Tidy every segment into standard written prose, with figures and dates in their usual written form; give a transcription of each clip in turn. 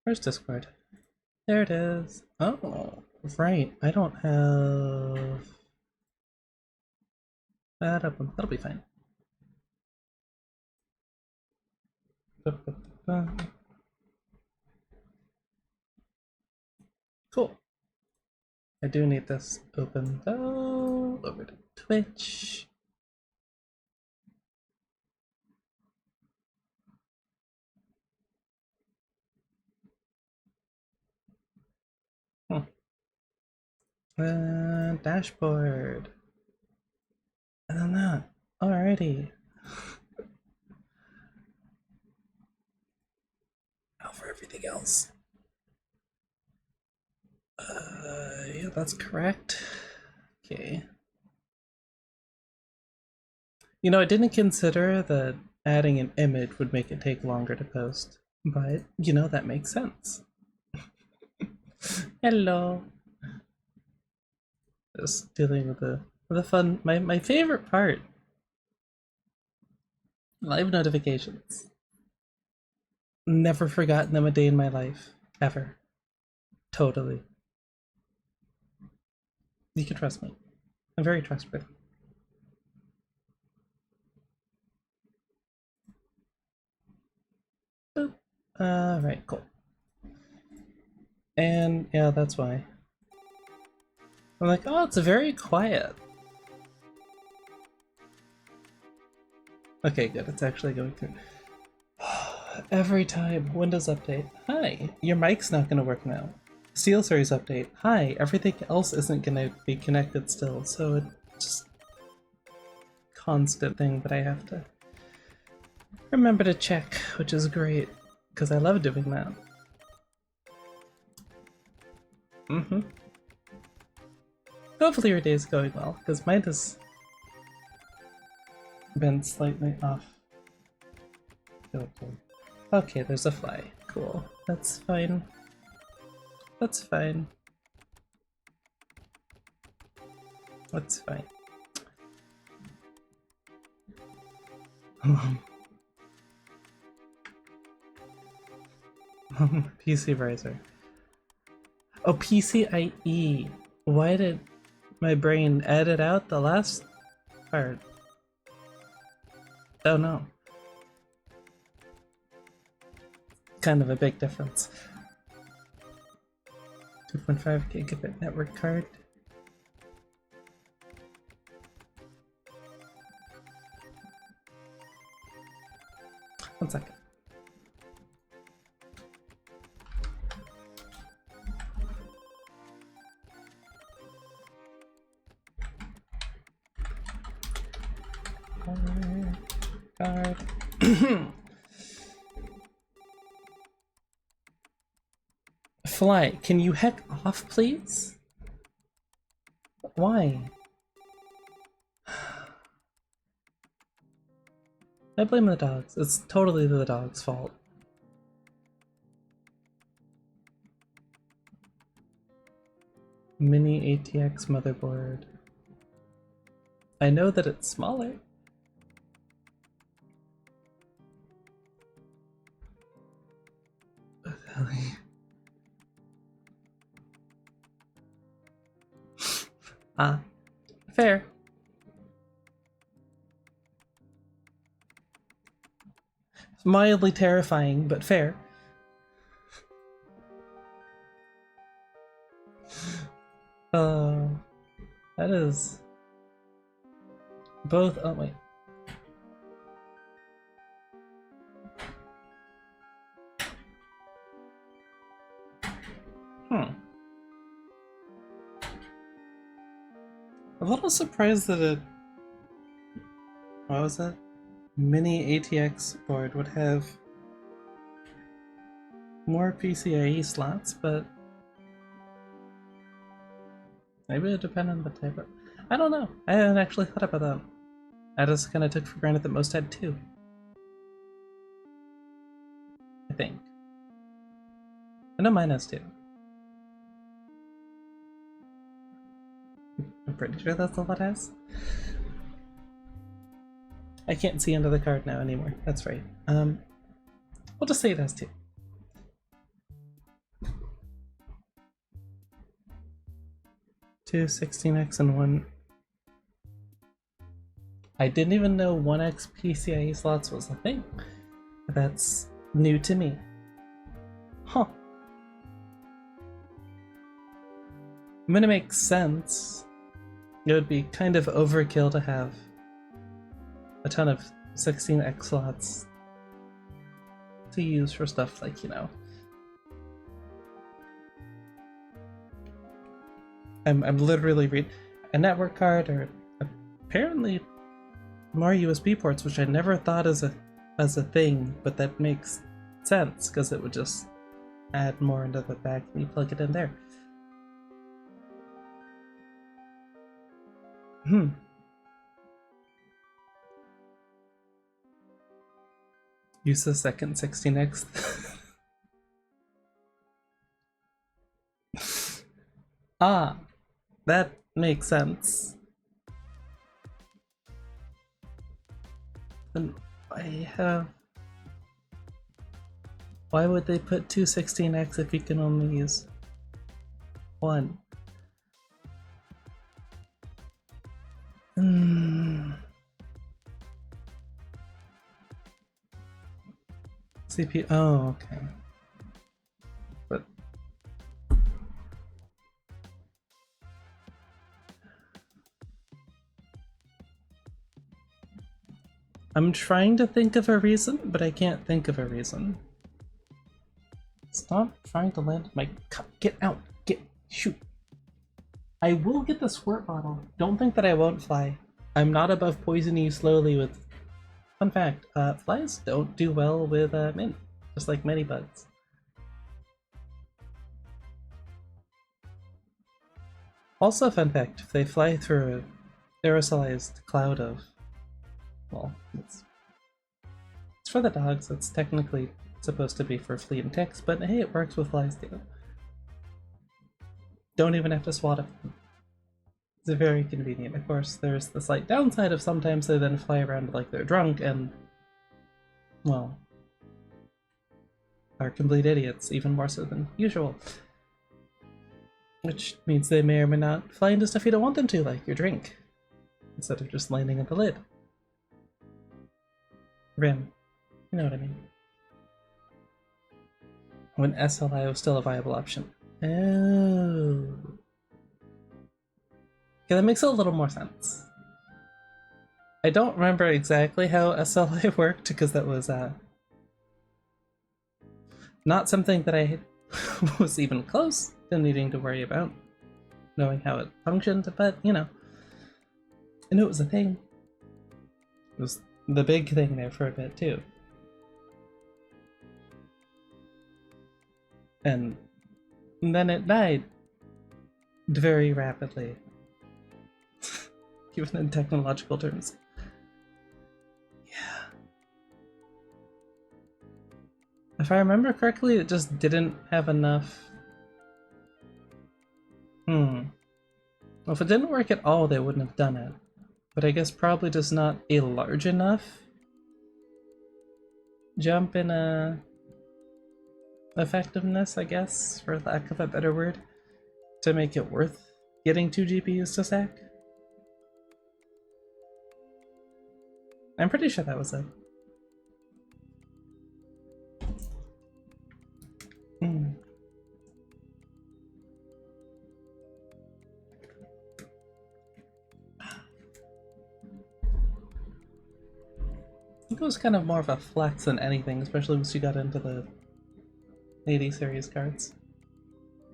Where's Discord? There it is. Oh, right. I don't have that up. That'll be fine. Cool. I do need this open though. Over to Twitch. Dashboard. And then that. Alrighty. Now for everything else. Yeah, that's correct. Okay. You know, I didn't consider that adding an image would make it take longer to post, but you know, that makes sense. Hello. Just dealing with the fun, my favorite part. Live notifications. Never forgotten them a day in my life. Ever. Totally. You can trust me. I'm very trustworthy. Boop. Right, cool. And yeah, that's why. I'm like, oh, it's very quiet. Okay, good. It's actually going through. Every time. Windows update. Hi, your mic's not gonna work now. Steel Series update. Hi, everything else isn't gonna be connected still, so it's just constant thing that I have to remember to check, which is great, because I love doing that. Hopefully your day's going well, because mine has been slightly off. Okay, there's a fly. Cool. That's fine. That's fine. That's fine. PC Riser. Oh, PCIe. Why did my brain edit out the last part? Oh no. Kind of a big difference. 2.5 gigabit network card. One second. Card. Fly, can you heck off, please? Why? I blame the dogs. It's totally the dog's fault. Mini ATX motherboard. I know that it's smaller. Fair. It's mildly terrifying, but fair. That is both. Oh wait. A little surprised that a what was that? Mini ATX board would have more PCIe slots, but maybe it depends on the type of. I don't know. I haven't actually thought about that. I just kind of took for granted that most had two. I think. I know mine has two. I'm pretty sure that's all it has. I can't see under the card now anymore. That's right. We'll just say it has two. Two 16x and one. I didn't even know 1x PCIe slots was a thing. That's new to me. Huh. I mean, it makes sense. It would be kind of overkill to have a ton of 16x slots to use for stuff like, you know. I'm literally reading a network card, or apparently more USB ports, which I never thought as a thing, but that makes sense because it would just add more into the back and you plug it in there. Use the second 16x. Ah, that makes sense. Then why would they put two 16x if you can only use one? CPU. Oh, okay. But I'm trying to think of a reason, but I can't think of a reason. Stop trying to land my cup. Get out. Shoot. I will get the squirt bottle. Don't think that I won't fly. I'm not above poisoning you slowly with... Fun fact, flies don't do well with mint, just like many bugs. Also, fun fact, if they fly through an aerosolized cloud of... Well, it's for the dogs, it's technically supposed to be for flea and ticks, but hey, it works with flies too. Don't even have to swat at them. It's very convenient. Of course, there's the slight downside of sometimes they then fly around like they're drunk and, well, are complete idiots, even more so than usual. Which means they may or may not fly into stuff you don't want them to, like your drink, instead of just landing at the lid. Rim. You know what I mean. When SLI was still a viable option. Oh. Okay, that makes a little more sense. I don't remember exactly how SLI worked, because that was not something that I was even close to needing to worry about, knowing how it functioned, but, you know, I knew it was a thing. It was the big thing there for a bit, too. And then it died very rapidly, even in technological terms. Yeah. If I remember correctly, it just didn't have enough... Well, if it didn't work at all, they wouldn't have done it. But I guess probably just not a large enough jump in effectiveness, I guess, for lack of a better word, to make it worth getting 2 GPUs to stack. I'm pretty sure that was it. I think it was kind of more of a flex than anything, especially once you got into the 80 series cards.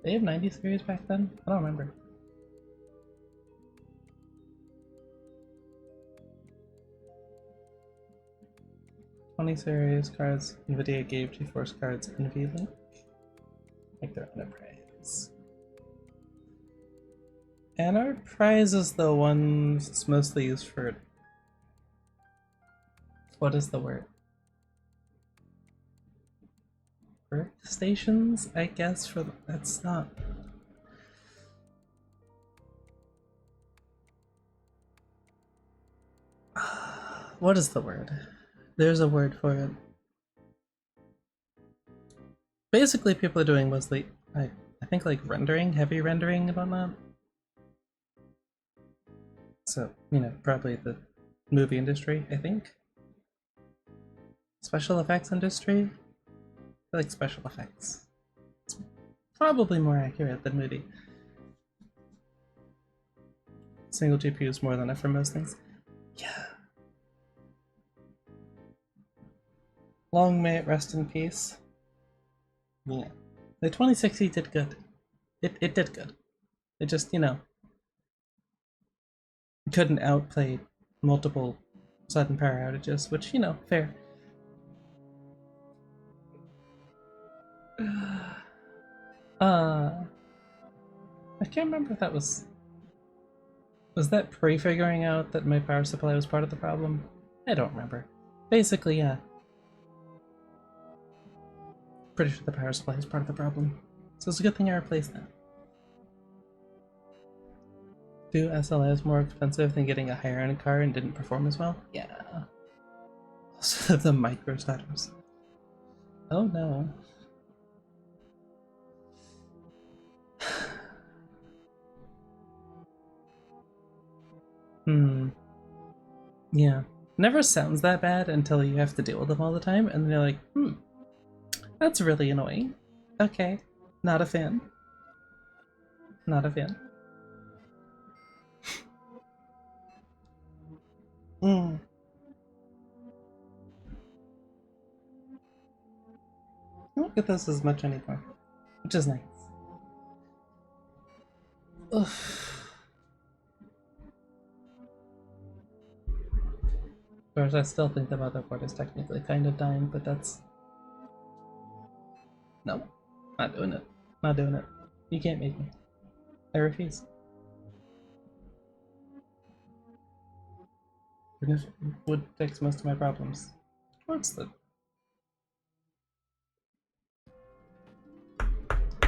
They have 90 series back then? I don't remember. $20 series cards, NVIDIA gave GeForce cards NVLink. Like their Enterprise. Enterprise is the one that's mostly used for... What is the word? Workstations, I guess, for the... That's not... What is the word? There's a word for it. Basically, people are doing mostly, I think, like rendering, heavy rendering and whatnot. So, you know, probably the movie industry, I think. Special effects industry? I like special effects. It's probably more accurate than movie. Single GPU is more than enough for most things. Yeah. Long may it rest in peace. Yeah. The 2060 did good. It did good. It just, you know, couldn't outplay multiple sudden power outages, which, you know, fair. I can't remember if that was that pre-figuring out that my power supply was part of the problem? I don't remember. Basically, yeah. Pretty sure the power supply is part of the problem. So it's a good thing I replaced that. Do SLAs more expensive than getting a higher end car and didn't perform as well? Yeah. Also the micro stutters. Oh no. Yeah. Never sounds that bad until you have to deal with them all the time, and then you're like, that's really annoying. Okay. Not a fan. Not a fan. I don't get this as much anymore, which is nice. Ugh. Of course, I still think the motherboard is technically kind of dying, but that's... No. Not doing it. Not doing it. You can't make me. I refuse. Would fix most of my problems. What's the...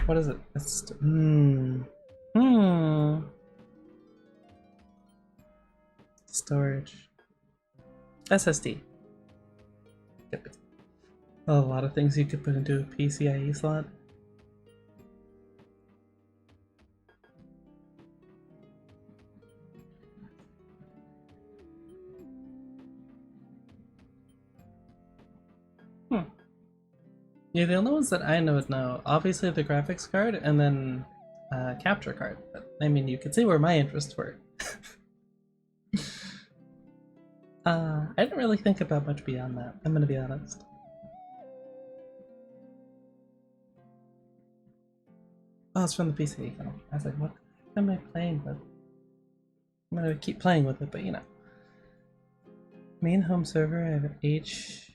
What is it? It's... Storage. SSD. Yep. A lot of things you could put into a PCIe slot. Yeah, the only ones that I know now, obviously the graphics card and then capture card. But I mean, you can see where my interests were. I didn't really think about much beyond that, I'm gonna be honest. Oh, it's from the PC. I was like, what am I playing with? I'm gonna keep playing with it, but you know. Main home server, I have an HEA?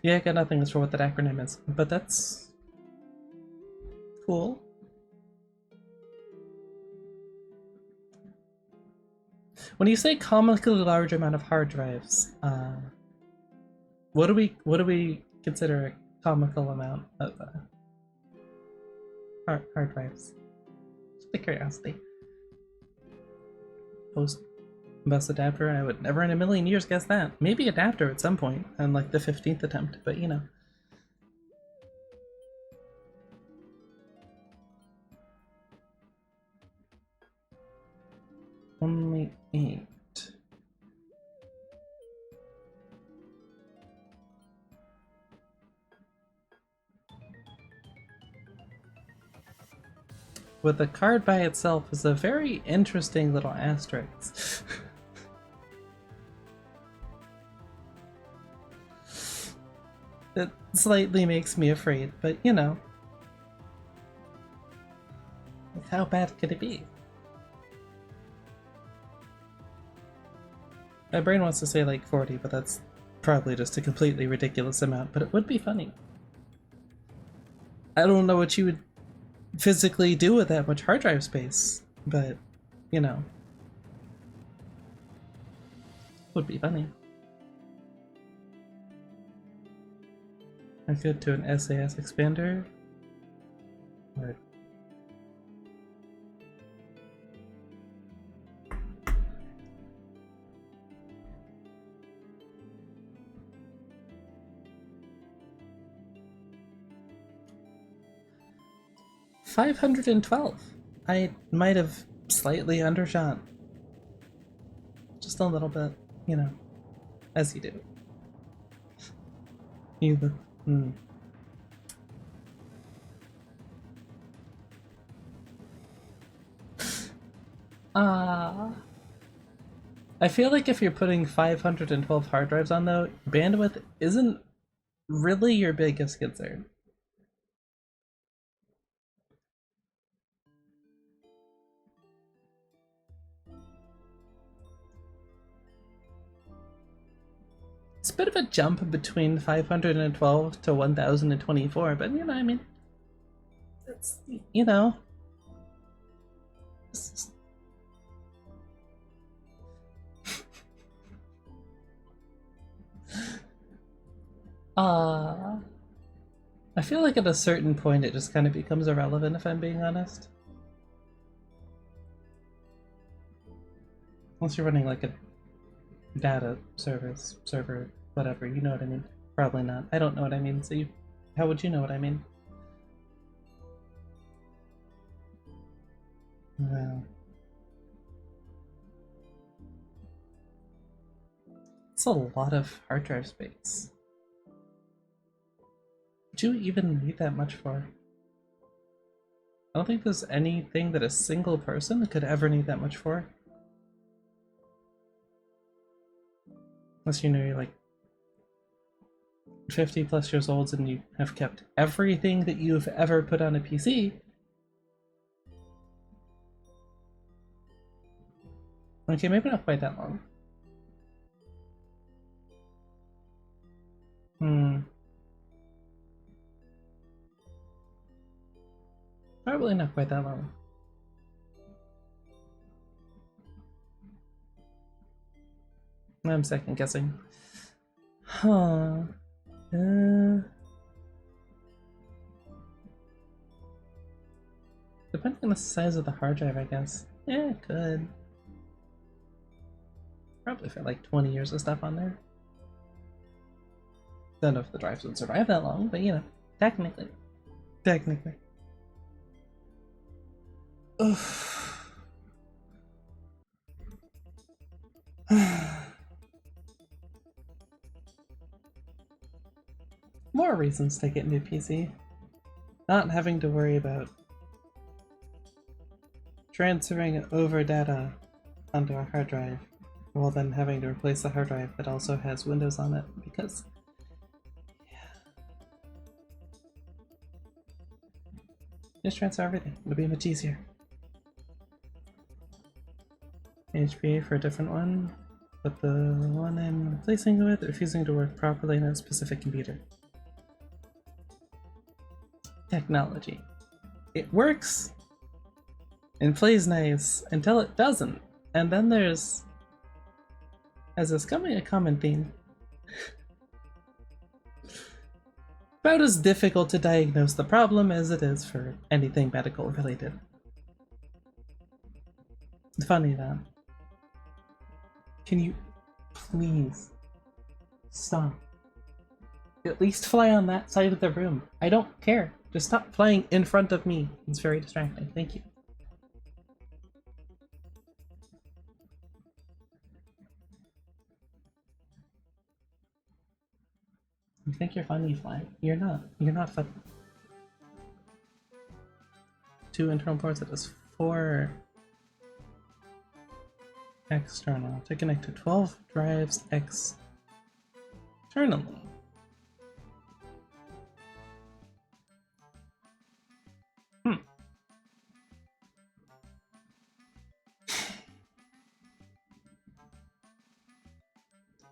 Yeah, I got nothing as for what that acronym is, but that's cool. When you say comically large amount of hard drives, what do we consider a comical amount of hard drives? Just a curiosity. Post bus adapter, I would never in a million years guess that. Maybe adapter at some point on like the 15th attempt, but you know. Only 8. With the card by itself is a very interesting little asterisk. It slightly makes me afraid, but you know. Like, how bad could it be? My brain wants to say like 40, but that's probably just a completely ridiculous amount, but it would be funny. I don't know what you would physically do with that much hard drive space, but, you know. Would be funny. are good to an SAS expander. Or $512. I might have slightly undershot. Just a little bit, you know, as you do. You, I feel like if you're putting 512 hard drives on though, bandwidth isn't really your biggest concern. It's a bit of a jump between 512 to 1024, but you know, I mean, it's, you know. I feel like at a certain point it just kind of becomes irrelevant if I'm being honest. Unless you're running like a data service, server, whatever, you know what I mean. Probably not. I don't know what I mean, so how would you know what I mean? Well, it's a lot of hard drive space. Would you even need that much for? I don't think there's anything that a single person could ever need that much for. Unless you know you're like 50 plus years old and you have kept everything that you've ever put on a PC. Okay, maybe not quite that long. Probably not quite that long. I'm second guessing. Huh. Depending on the size of the hard drive, I guess. Yeah, it could. Probably fit like 20 years of stuff on there. Don't know if the drives would survive that long, but you know, technically. Technically. Oof. More reasons to get a new PC. Not having to worry about transferring over data onto a hard drive, while then having to replace the hard drive that also has Windows on it, because just transfer everything. It'll be much easier. HP for a different one, but the one I'm replacing it with refusing to work properly on a specific computer. Technology. It works and plays nice until it doesn't, and then there's, as is coming a common theme, about as difficult to diagnose the problem as it is for anything medical related. Funny that. Can you please stop? At least fly on that side of the room. I don't care. Just stop flying in front of me. It's very distracting. Thank you. You think you're funny flying? You're not. You're not funny. 2 internal ports, it is 4 external. To connect to 12 drives externally.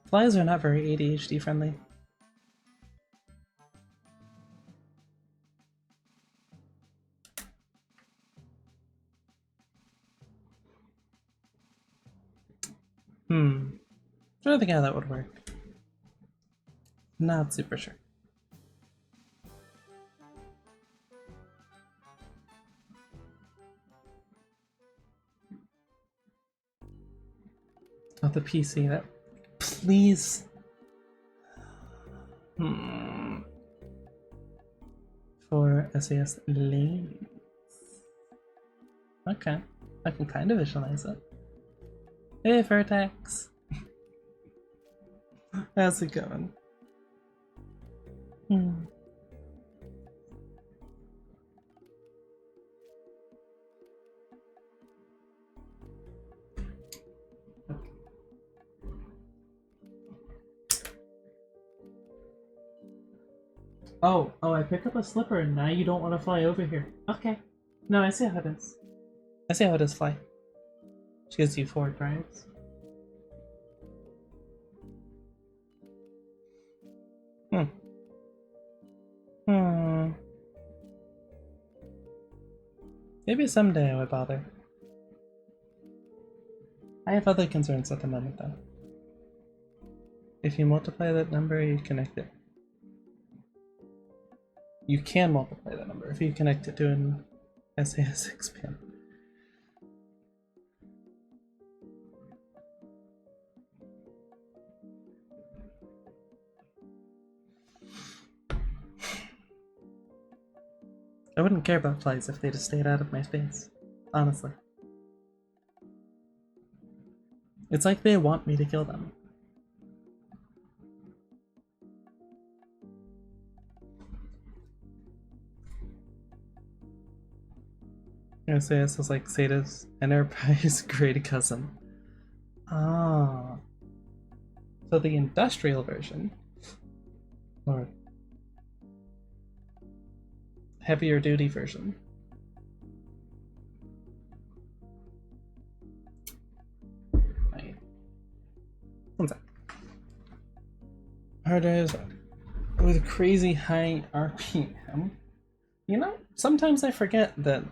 Flies are not very ADHD friendly. Trying to think how that would work. Not super sure. the PC. That please. For SAS lanes. Okay, I can kind of visualize it. Hey, Vertex. How's it going? Oh, I picked up a slipper and now you don't want to fly over here. Okay. No, I see how it is. I see how it is, fly. She gives you 4 drives. Maybe someday I would bother. I have other concerns at the moment, though. If you multiply that number, you connect it. You can multiply that number if you connect it to an SAS expand. I wouldn't care about flies if they just stayed out of my space. Honestly. It's like they want me to kill them. SAS is like Sata's Enterprise grade cousin. Ah. So the industrial version, or heavier duty version. Right. One sec. Hard drives with crazy high RPM. You know, sometimes I forget that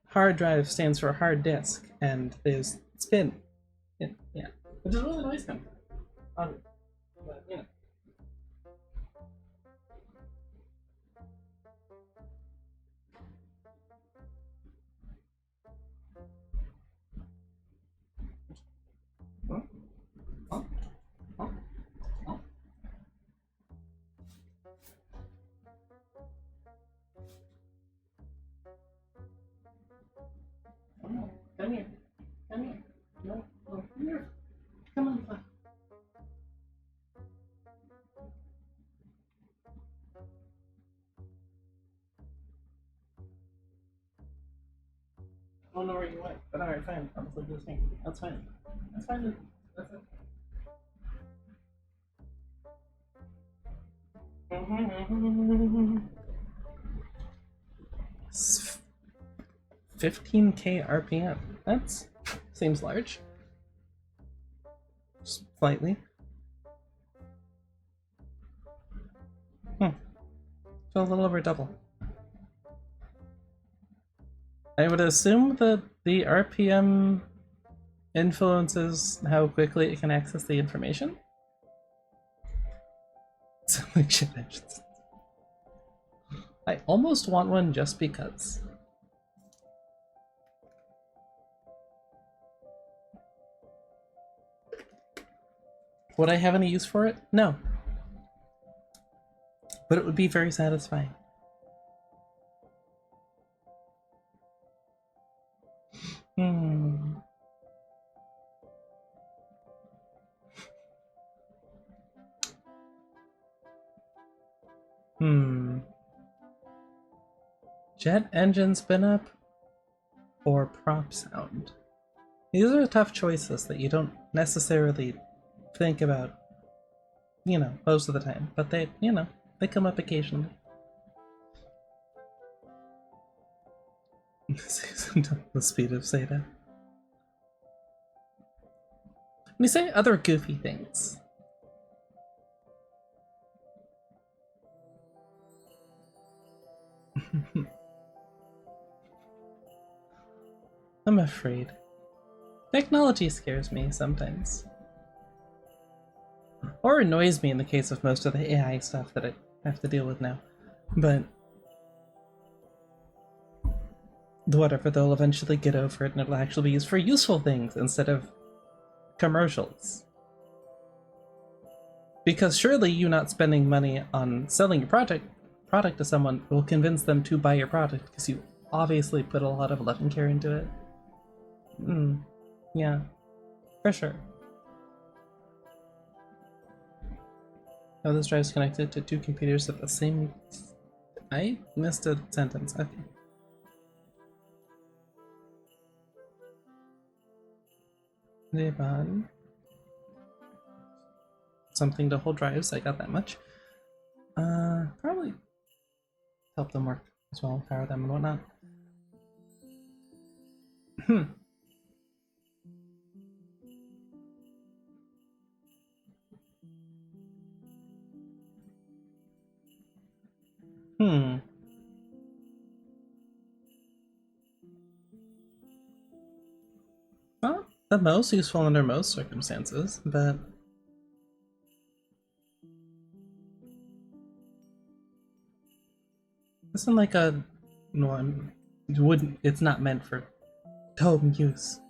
hard drive stands for hard disk, and there's spin. Yeah, which is really nice coming. But, you know. Come here. Come here. No, come here. Come on. I don't know where you went, but alright, fine. I'll just leave this thing. That's fine. That's fine. That's it. 15k RPM. That seems large. Just slightly. So a little over double. I would assume that the RPM influences how quickly it can access the information. Like shit engines. I almost want one just because. Would I have any use for it? No. But it would be very satisfying. Jet engine spin up or prop sound? These are tough choices that you don't necessarily think about, you know, most of the time, but they, you know, they come up occasionally. The speed of Zeta. When you say other goofy things, I'm afraid. Technology scares me sometimes. Or annoys me in the case of most of the AI stuff that I have to deal with now. But whatever, they'll eventually get over it and it'll actually be used for useful things instead of commercials. Because surely you not spending money on selling your product to someone will convince them to buy your product because you obviously put a lot of love and care into it. Yeah, for sure. Oh, this drive is connected to 2 computers at the same... I missed a sentence. Okay. Levan. Something to hold drives, I got that much. Probably help them work as well, power them and whatnot. Not the most useful under most circumstances, but isn't like a one. Wouldn't. It's not meant for home use.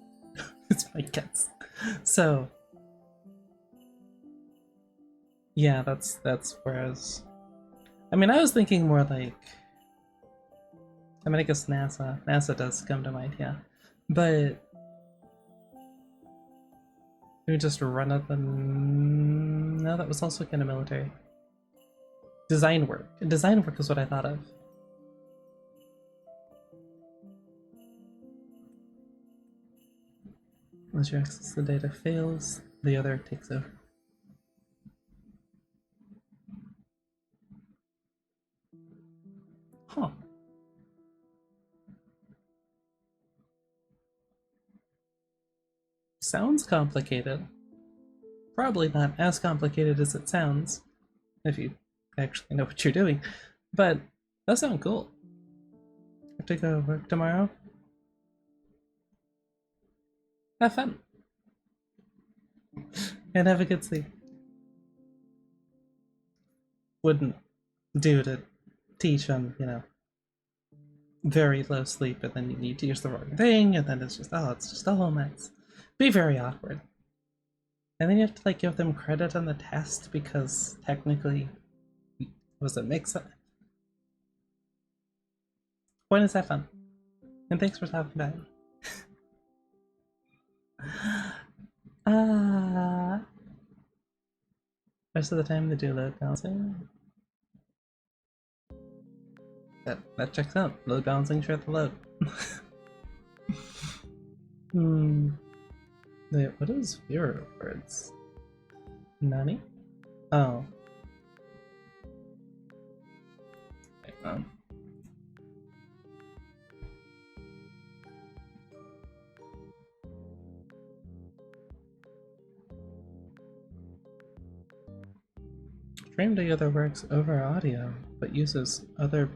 It's my guess. So yeah, that's whereas. I mean, I was thinking more like. I mean, I guess NASA does come to mind, yeah, but we just run at them. No, that was also kind of military. Design work. Design work is what I thought of. Once your access to the data fails, the other takes over. Huh. Sounds complicated. Probably not as complicated as it sounds, if you actually know what you're doing. But that sounds cool. Have to go work tomorrow. Have fun. And have a good sleep. Wouldn't do to teach on, very low sleep, and then you need to use the wrong thing, and then it's just a whole mess. Be very awkward. And then you have to give them credit on the test because technically it was a mix-up. Point is, have fun. And thanks for stopping by. Rest of the time they do load balancing. That checks out. Load balancing, share the load. Wait, what is viewer words? Nani? Oh. Hang on. Stream together works over audio, but uses other...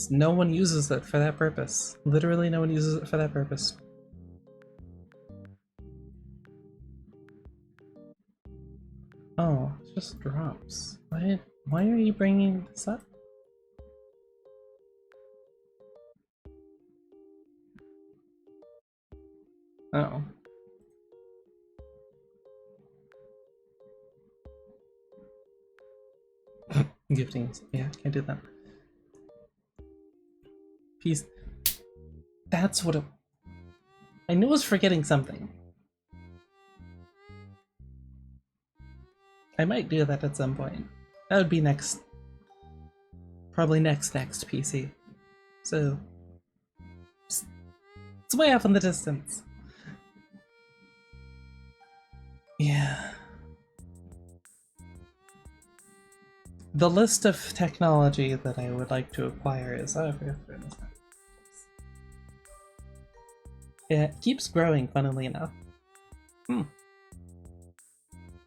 no one uses it for that purpose. Literally no one uses it for that purpose. Oh, it just drops. Why are you bringing this up? Oh. Giftings. Yeah, can't do that. Peace. That's what I knew I was forgetting something. I might do that at some point. That would be next. Probably next PC. So it's way off in the distance. Yeah. The list of technology that I would like to acquire is... oh, I forgot to turn this on. It keeps growing, funnily enough.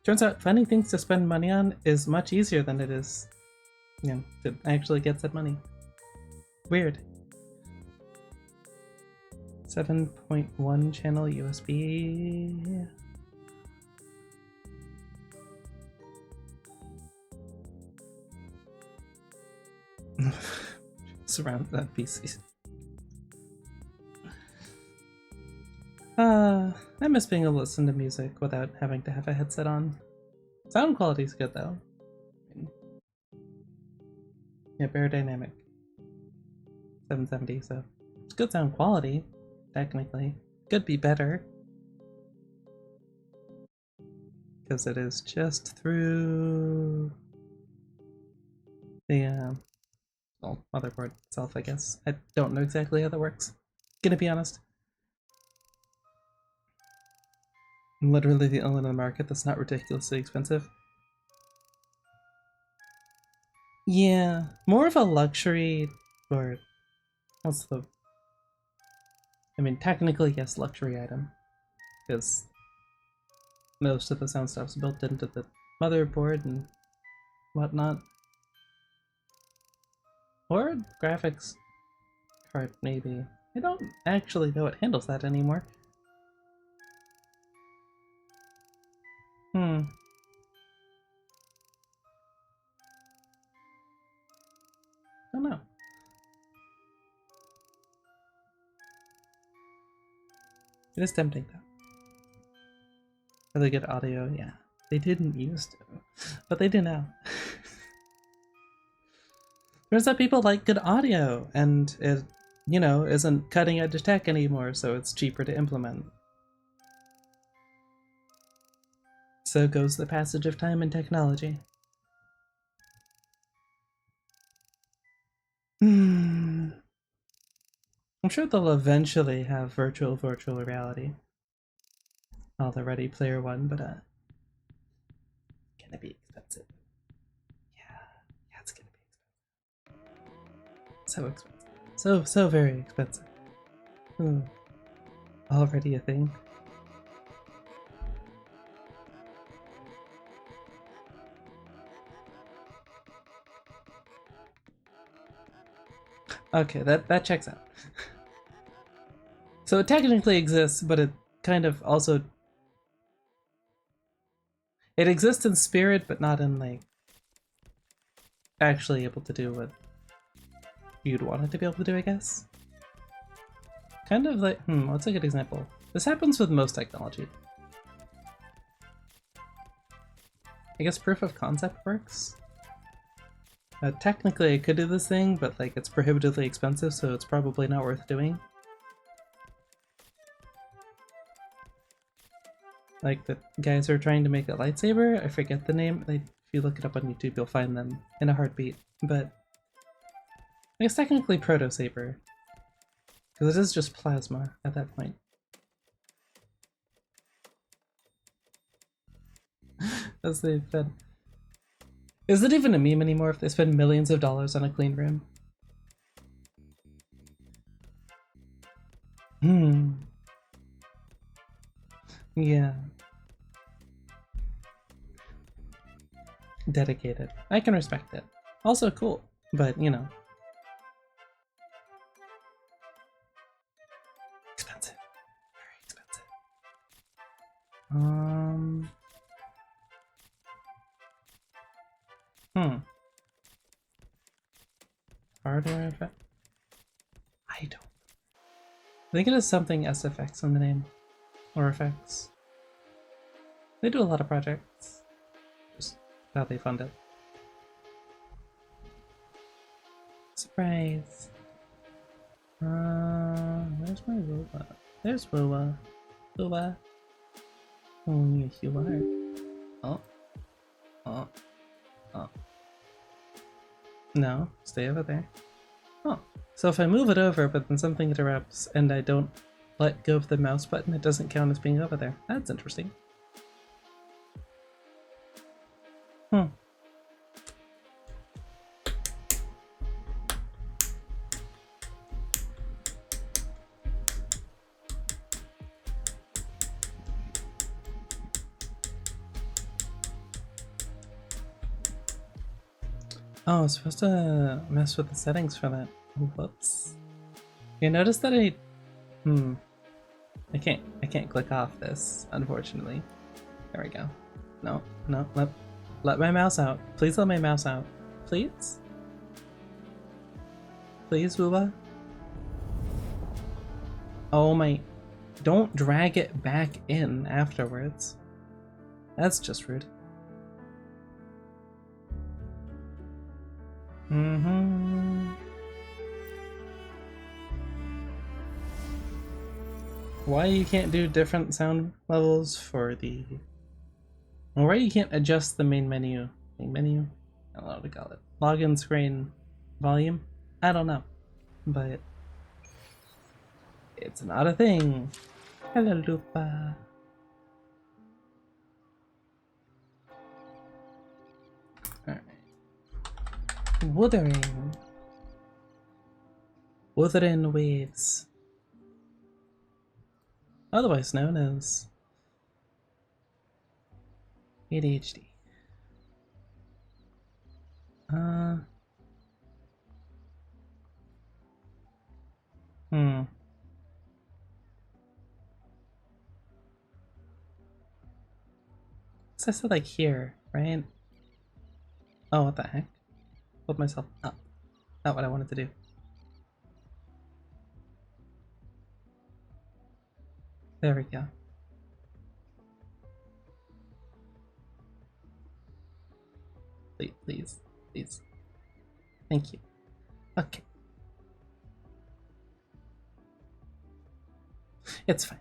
Turns out finding things to spend money on is much easier than it is, to actually get that money. Weird. 7.1 channel USB. Surround that PC. I miss being able to listen to music without having to have a headset on. Sound quality's good though. Yeah, bare dynamic. 770, so it's good sound quality, technically. Could be better. Because it is just through the well, motherboard itself, I guess. I don't know exactly how that works. Gonna be honest. I'm literally the only one in the market that's not ridiculously expensive. Yeah, more of a luxury, or what's the... I mean, technically, yes, luxury item. Because most of the sound stuff's built into the motherboard and whatnot. Or graphics card, maybe. I don't actually know it handles that anymore. I don't know. It is tempting though. Really good audio, yeah. They didn't used to, but they do now. Turns out people like good audio, and it, you know, isn't cutting edge tech anymore, so it's cheaper to implement. So goes the passage of time and technology. I'm sure they'll eventually have virtual reality. Oh, the Ready Player One, but gonna be expensive. Yeah, it's gonna be expensive. So expensive. So very expensive. Already a thing. Okay, that checks out. So it technically exists, but it kind of also... It exists in spirit, but not in, like, actually able to do what you'd want it to be able to do, I guess. Kind of like, what's a good example? This happens with most technology. I guess proof of concept works. Technically I could do this thing, but like it's prohibitively expensive, so it's probably not worth doing. Like the guys who are trying to make a lightsaber, I forget the name. If you look it up on YouTube, you'll find them in a heartbeat. But I guess technically proto-saber, because it is just plasma at that point. As they've been. Is it even a meme anymore if they spend millions of dollars on a clean room? Yeah. Dedicated. I can respect it. Also cool, but you know. Expensive. Very expensive. Hardware effect? I don't. I think it has something SFX in the name. Or effects. They do a lot of projects. Just how they fund it. Surprise! Where's my Lupa? There's Lupa. Lupa. Oh, yes you are. Oh. No, stay over there. Oh, so if I move it over, but then something interrupts, and I don't let go of the mouse button, it doesn't count as being over there. That's interesting. Oh, I was supposed to mess with the settings for that. Whoops. You notice that I can't click off this, unfortunately. There we go. No, let my mouse out. Please let my mouse out. Please? Please, Wuba? Oh my... Don't drag it back in afterwards. That's just rude. Why you can't do different sound levels for the... Well, why you can't adjust the main menu? Main menu? I don't know what to call it. Login screen volume? I don't know. But it's not a thing. Hello, Lupa. Alright. Wuthering. Wuthering waves. Otherwise known as ADHD. So I said like here, right? Oh, what the heck? Hold myself up. Not what I wanted to do. There we go. Please, please, please. Thank you. Okay. It's fine.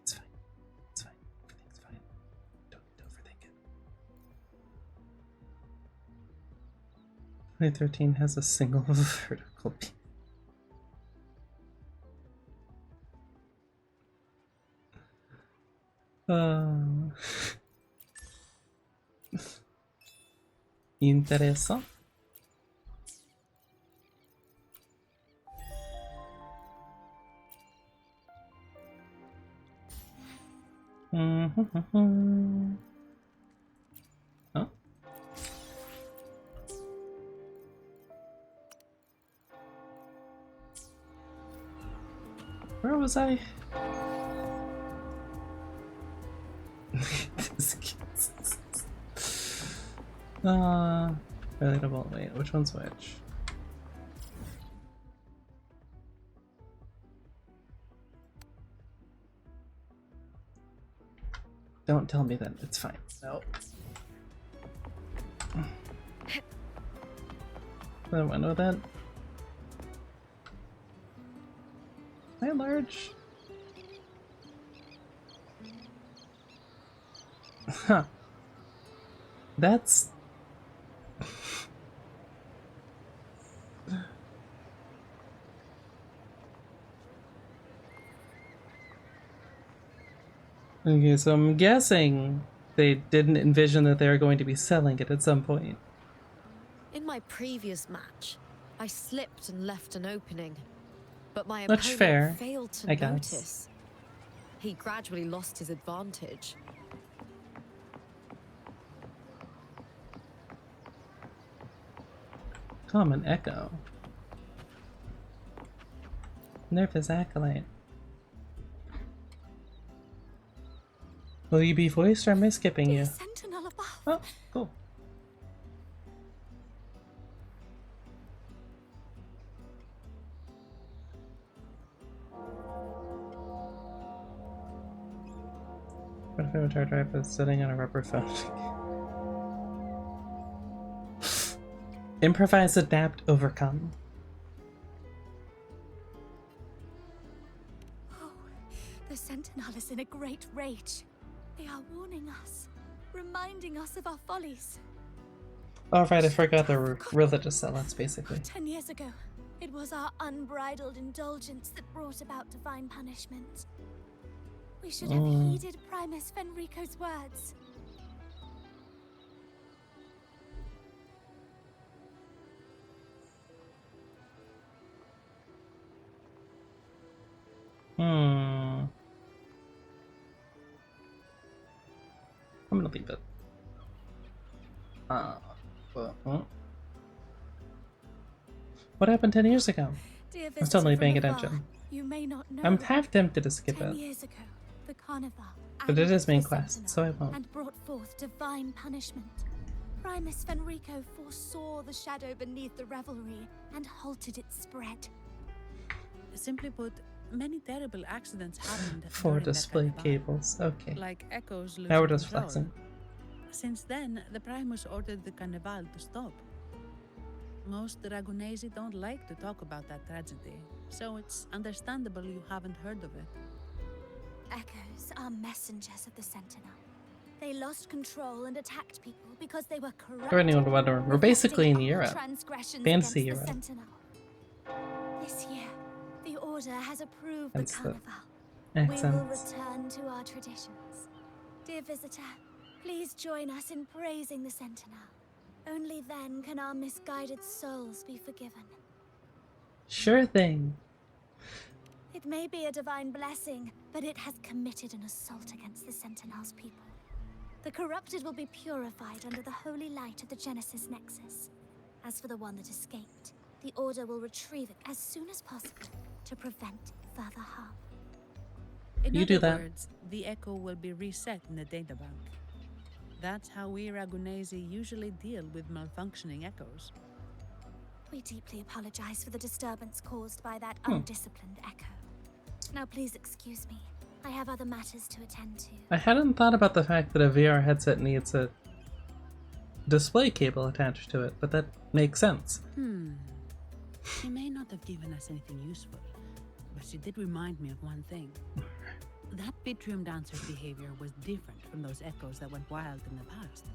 It's fine. It's fine. Everything's fine. Don't overthink it. 2013 has a single vertical peak. Interesante. Oh. Where was I? This kid's... relatable. Wait, which one's which? Don't tell me that it's fine. No. I don't know that. Am I large? Huh. That's... Okay, so I'm guessing they didn't envision that they were going to be selling it at some point. In my previous match, I slipped and left an opening, but my That's opponent fair, failed to I guess. notice. He gradually lost his advantage. Common echo. Nervous acolyte. Will you be voiced or am I skipping you? Sentinel above. Oh, cool. What if avatar drive is sitting on a rubber phone? Improvise, adapt, overcome. Oh, the Sentinel is in a great rage. They are warning us, reminding us of our follies. Oh right, I forgot the religious zealots, basically. 10 years ago, it was our unbridled indulgence that brought about divine punishment. We should have heeded Primus Fenrico's words. I'm gonna leave it. What happened 10 years ago? I'm still not paying attention. You may not know. I'm half tempted to skip 10 it. years ago, the Carnival, But it is main the quest, Sentinel, so I won't. And brought forth divine punishment. Primus Fenrico foresaw the shadow beneath the revelry and halted its spread. Simply put, many terrible accidents happened For during that display carnival, cables. Okay. like echoes Now losing we're just control. flexing. Since then, the Primus ordered the carnival to stop. Most Dragonesi don't like to talk about that tragedy, so it's understandable you haven't heard of it. Echoes are messengers of the Sentinel. They lost control and attacked people because they were corrupted. For anyone wondering, we're basically in reflecting our Europe. transgressions Fancy against the Europe. Sentinel. This year, the Order has approved Hence the the carnival. We will accents. return to our traditions. Dear visitor, please join us in praising the Sentinel. Only then can our misguided souls be forgiven. Sure thing. It may be a divine blessing, but it has committed an assault against the Sentinel's people. The corrupted will be purified under the holy light of the Genesis Nexus. As for the one that escaped, the Order will retrieve it as soon as possible to prevent further harm. In You other do that. words, the echo will be reset in the databank. That's how we Ragunesi usually deal with malfunctioning echoes. We deeply apologize for the disturbance caused by that undisciplined echo. Now please excuse me. I have other matters to attend to. I hadn't thought about the fact that a VR headset needs a display cable attached to it, but that makes sense. She may not have given us anything useful, but she did remind me of one thing. That Bitrium dancer's behavior was different from those echoes that went wild in the past.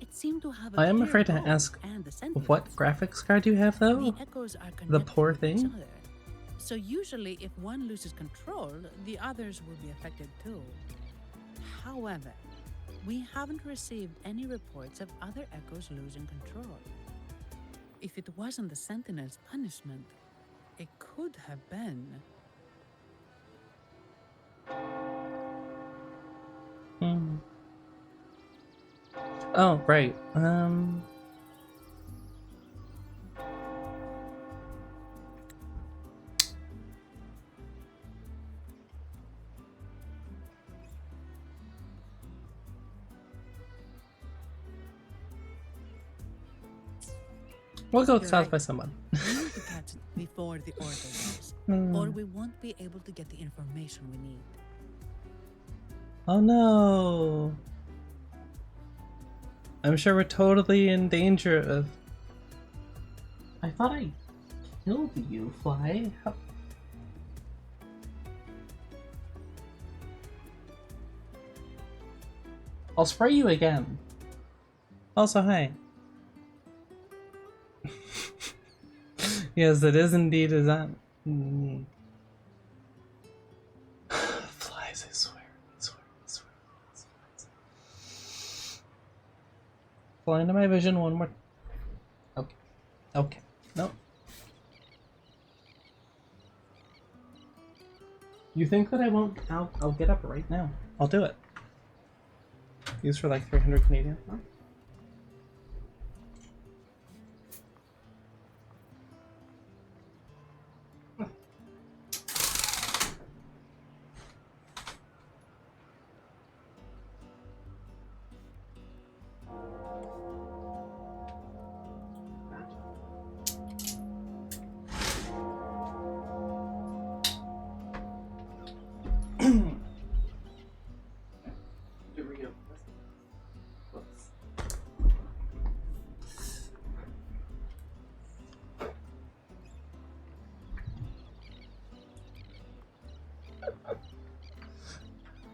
It seemed to have a I am clear afraid to goal ask, and the Sentinels. what graphics card do you have though? The echoes are connected The poor to thing? each other. So usually if one loses control, the others will be affected too. However, we haven't received any reports of other echoes losing control. If it wasn't the Sentinel's punishment, it could have been. Oh, right. We'll go You're south right. by someone. We need to catch it before the Order does, or we won't be able to get the information we need. Oh no. I'm sure we're totally in danger of... I thought I killed you, Fly. How... I'll spray you again. Also, hi. Yes, it is indeed a that. Flies, I swear. I swear. I swear. Fly into my vision one more. Okay. Okay. No. You think that I won't? I'll get up right now. I'll do it. Use for like 300 Canadian. Huh?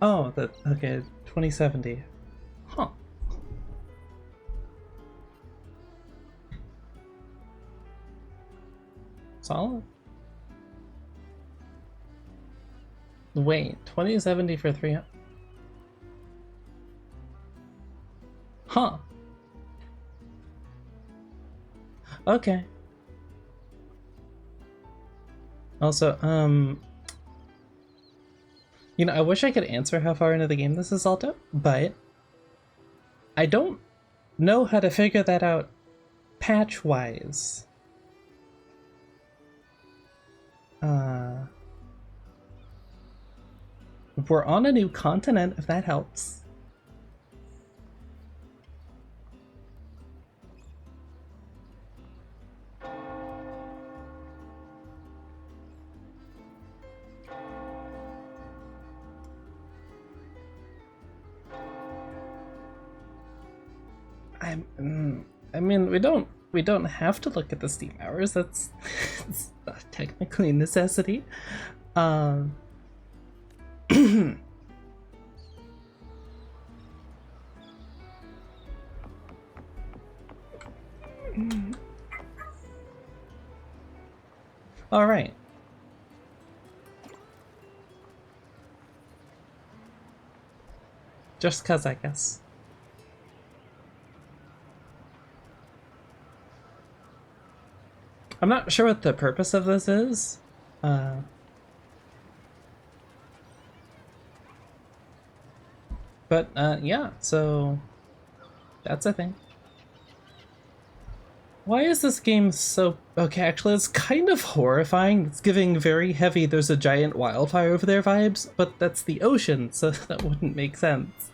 Oh, that okay. 2070. Huh. Solid. Wait, 2070 for 300. Huh. Okay. Also, you know, I wish I could answer how far into the game this is, Alto, but I don't know how to figure that out patch-wise. We're on a new continent, if that helps. I mean, we don't have to look at the Steam hours. That's it's not technically a necessity. Um, all right. Just 'cause, I guess. I'm not sure what the purpose of this is. But yeah, so that's a thing. Why is this game so... Okay, actually, it's kind of horrifying. It's giving very heavy "there's a giant wildfire over there" vibes, but that's the ocean, so that wouldn't make sense.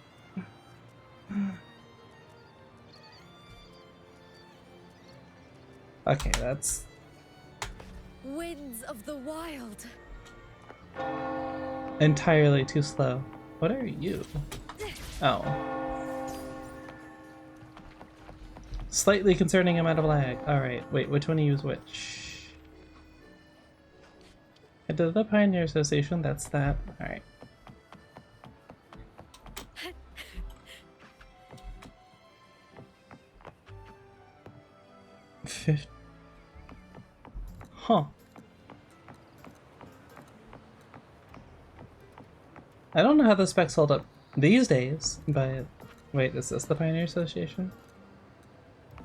Okay, that's... Winds of the wild. entirely too slow. What are you? Oh. Slightly concerning amount of lag. Alright, wait, which one to use which? I did the Pioneer Association, that's that. Alright. Huh. I don't know how the specs hold up these days, but... Wait, is this the Pioneer Association?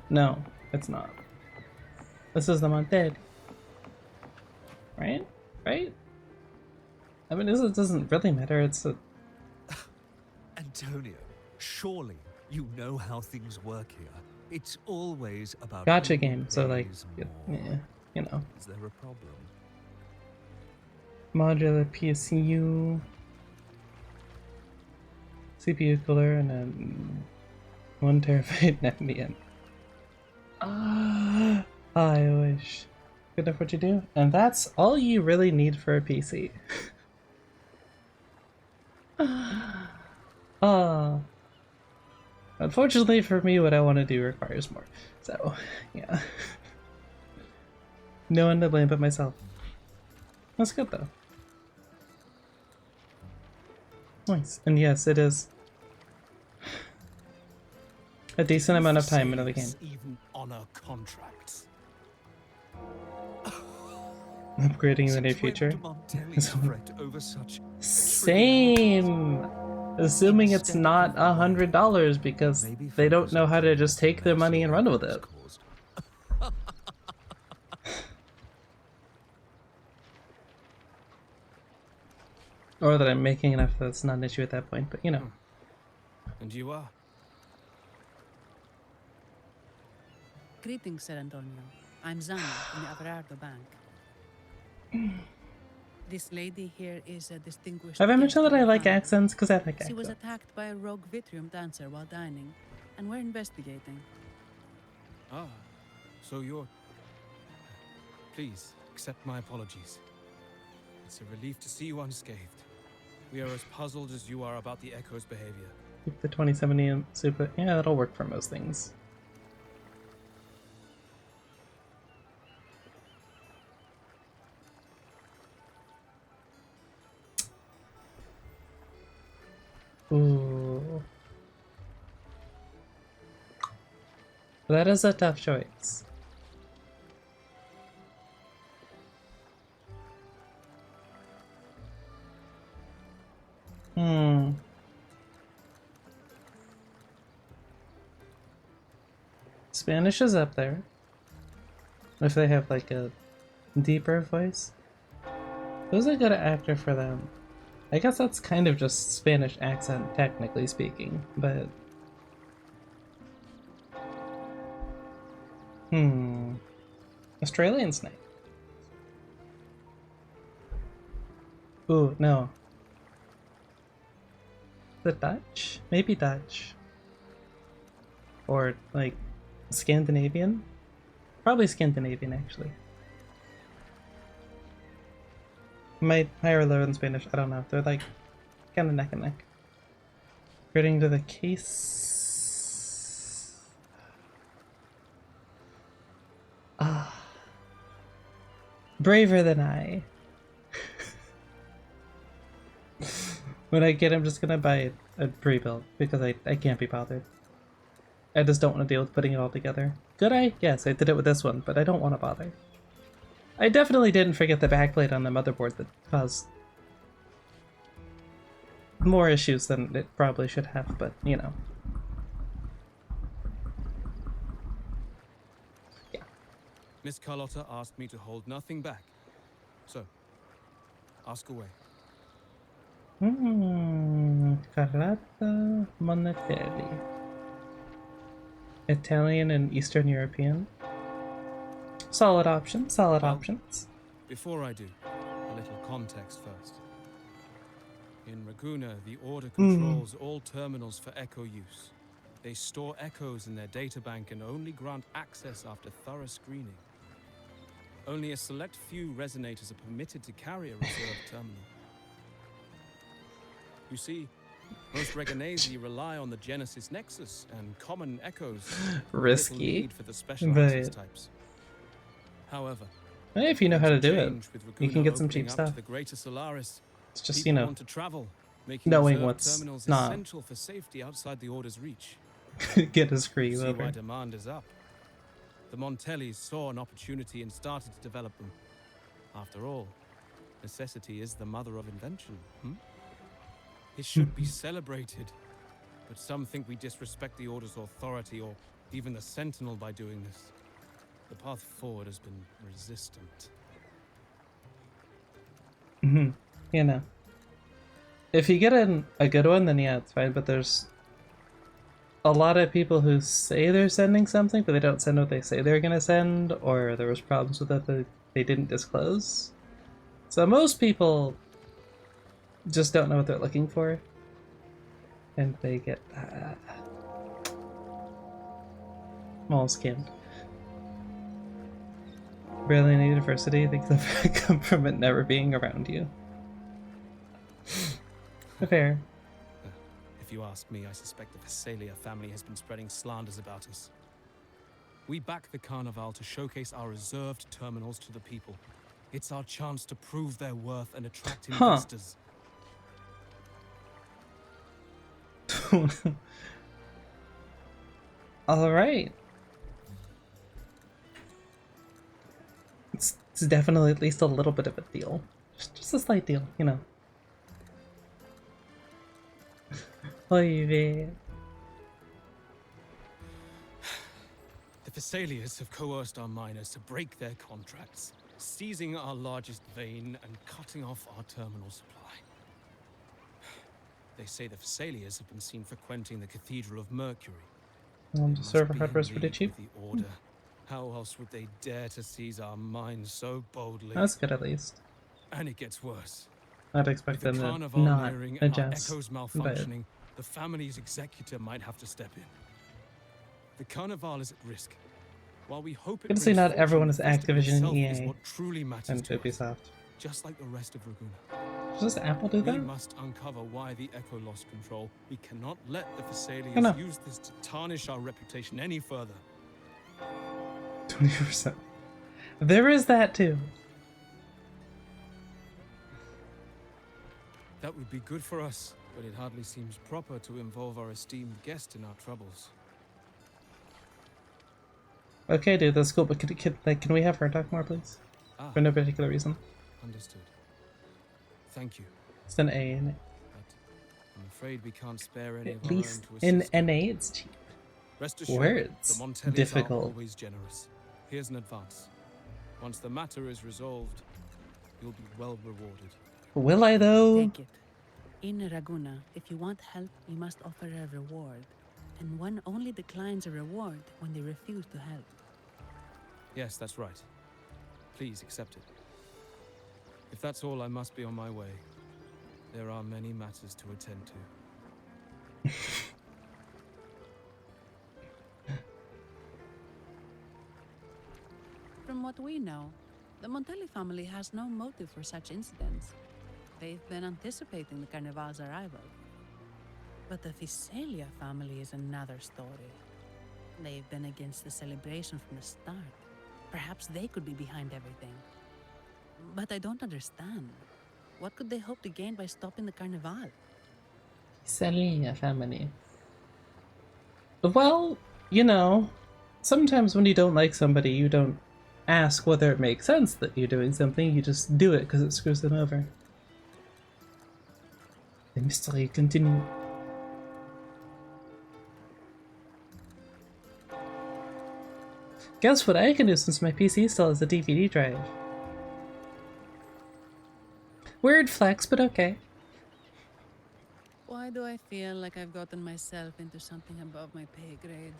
No, it's not. This is the Monted. Right? Right? I mean, this doesn't really matter, it's a... Antonio, surely you know how things work here. It's always about Gotcha who game, so like, pays yeah, more. you know. Is there a problem? Modular PSU, CPU cooler, and then 1 terabyte NVMe. I wish. Good enough what you do, and that's all you really need for a PC. Unfortunately for me, what I want to do requires more. So, yeah. No one to blame but myself. That's good though. Nice. And yes, it is a decent amount of time into the game. Even honor contracts. Upgrading in the near Since when future. do Montellis fret over such Same! Assuming it's not $100 because Maybe they don't focus know on how to things just take that their money and run with has it. caused. Or that I'm making enough that it's not an issue at that point, but you know. And you are? Greetings, Sir Antonio. I'm Zana from the Averardo Bank. This lady here is a distinguished... Have I mentioned guest that I of the like family. accents? Because I like She was accents. attacked by a rogue Vitrium dancer while dining, and we're investigating. Ah, so you're... Please, accept my apologies. It's a relief to see you unscathed. We are as puzzled as you are about the Echo's behavior. Keep the 2070 and super. Yeah, that'll work for most things. Ooh. That is a tough choice. Spanish is up there. If they have like a deeper voice. Who's a good actor for them? I guess that's kind of just Spanish accent, technically speaking, but... Australian Snake. Ooh, no. The Dutch? Maybe Dutch. Or, like, Scandinavian? Probably Scandinavian, actually. Might higher or lower than Spanish, I don't know. They're like, kinda neck and neck. According to the case... Ah, braver than I. When I get, I'm just gonna buy a pre-built because I can't be bothered. I just don't want to deal with putting it all together. Could I? Yes, I did it with this one, but I don't want to bother. I definitely didn't forget the backplate on the motherboard that caused more issues than it probably should have, but you know. Yeah. Miss Carlotta asked me to hold nothing back. So, ask away. Carlotta Monatelli. Italian and Eastern European. Solid options, solid Well, options. Before I do, a little context first. In Raguna, the Order Hmm. controls all terminals for Echo use. They store echoes in their databank and only grant access after thorough screening. Only a select few resonators are permitted to carry a reserved terminal. You see, most Reganesi rely on the Genesis Nexus and common echoes. with little Risky, need for the special but- access types. However, Hey, if you know how to things do it, change with you can Raguna get some opening cheap up stuff. to the greater Solaris. It's just, People you know, want to travel, making knowing reserved what's terminals not. essential for safety outside the Order's reach. Get a scream See why over. demand is up. The Montellis saw an opportunity and started to develop them. After all, necessity is the mother of invention. It should be celebrated, but some think we disrespect the Order's authority or even the Sentinel by doing this. The path forward has been resistant. You know. If you get a good one, then yeah, it's fine, but there's a lot of people who say they're sending something, but they don't send what they say they're gonna send, or there was problems with it that they didn't disclose. So most people just don't know what they're looking for, and they get all skimmed. Barely any diversity, things that come from it never being around you. Fair. If you ask me, I suspect the Visalia family has been spreading slanders about us. We back the Carnival to showcase our reserved terminals to the people. It's our chance to prove their worth and attract investors. Alright. It's definitely at least a little bit of a deal. Just a slight deal, you know. Oy vey. The Visalias have coerced our miners to break their contracts, seizing our largest vein and cutting off our terminal supply. They say the Visalias have been seen frequenting the Cathedral of Mercury. The They must server be hardware's in pretty league cheap. with the Order. How else would they dare to seize our mines so boldly? That's good at least. And it gets worse. I'd With expect the them to Carnival not nearing and our adjust. echoes But malfunctioning, the family's executor might have to step in. The Carnival is at risk. While we hope it Good to see brings not fortune, everyone the is festival Activision, itself is EA, what truly matters and to us, Ubisoft. just like the rest of Raguna. Does Apple do We that? must uncover why the Echo lost control. We cannot let the know. Visalias use this to tarnish our reputation any further. 20%. There is that too. That would be good for us, but it hardly seems proper to involve our esteemed guest in our troubles. Okay, dude, that's cool, but can we have her talk more, please? Ah, For no particular reason. understood. Thank you, It's an A in it. but I'm afraid we can't spare any At of our own least to in assist. NA it's cheap. Rest assured, Words. the Montellis Difficult. are always generous. Here's an advance. Once the matter is resolved, you'll be well rewarded. Will I though? Take it. In Raguna, if you want help, you must offer a reward. And one only declines a reward when they refuse to help. Yes, that's right. Please accept it. If that's all, I must be on my way. There are many matters to attend to. From what we know, the Montelli family has no motive for such incidents. They've been anticipating the Carnival's arrival. But the Visalia family is another story. They've been against the celebration from the start, Perhaps they could be behind everything. But I don't understand. What could they hope to gain by stopping the Carnival? Selling a family. Well, you know, sometimes when you don't like somebody, you don't ask whether it makes sense that you're doing something, you just do it because it screws them over. The mystery continues. Guess what I can do since my PC still has a DVD drive? Weird flex, but okay. Why do I feel like I've gotten myself into something above my pay grade?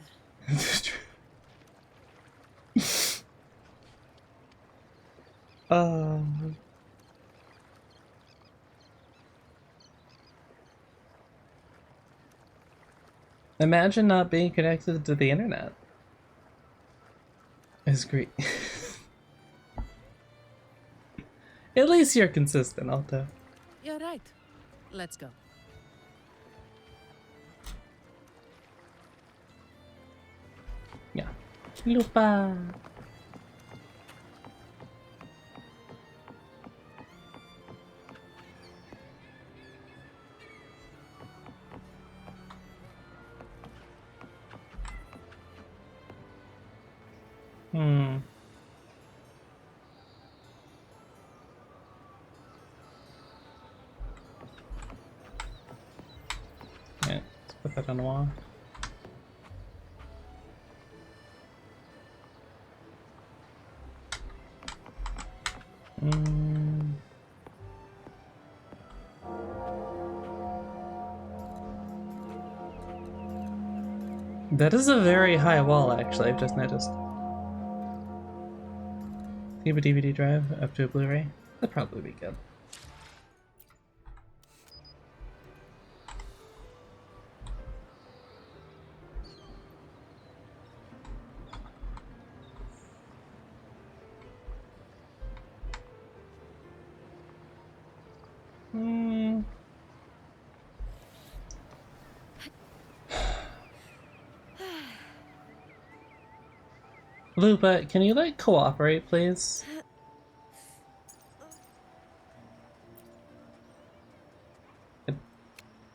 Imagine not being connected to the internet. It's great. At least you're consistent, Alto. You're right. Let's go. Yeah. Lupa! Yeah, let's put that on the wall. That is a very high wall, actually, I've just noticed. Keep a DVD drive up to a Blu-ray? That'd probably be good. Lupa, can you, like, cooperate, please?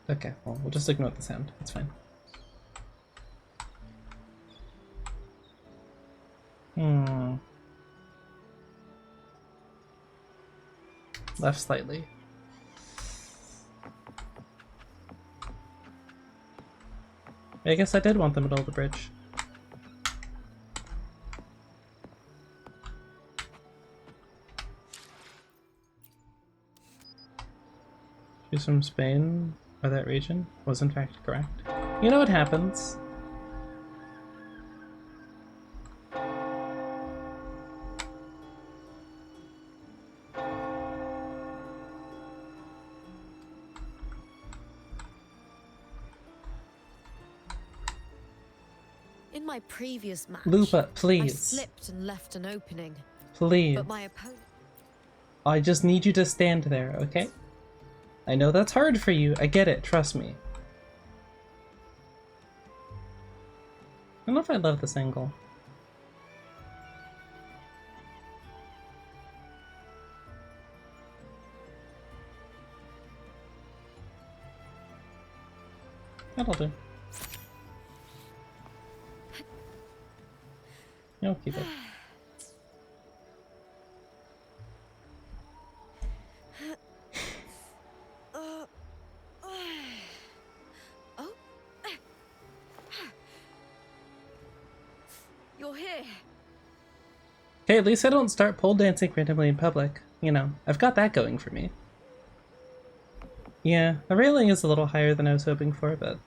Okay, well, we'll just ignore the sound. It's fine. Left slightly. I guess I did want the middle of the bridge. She's from Spain, or that region, was in fact correct. You know what happens. In my previous match, Lupa, please. I slipped and left an opening. Please. But my opponent... I just need you to stand there, okay? I know that's hard for you. I get it. Trust me. I don't know if I love this angle. That'll do. You'll keep it. You're here. Hey, at least I don't start pole dancing randomly in public. You know, I've got that going for me. Yeah, the railing is a little higher than I was hoping for, but...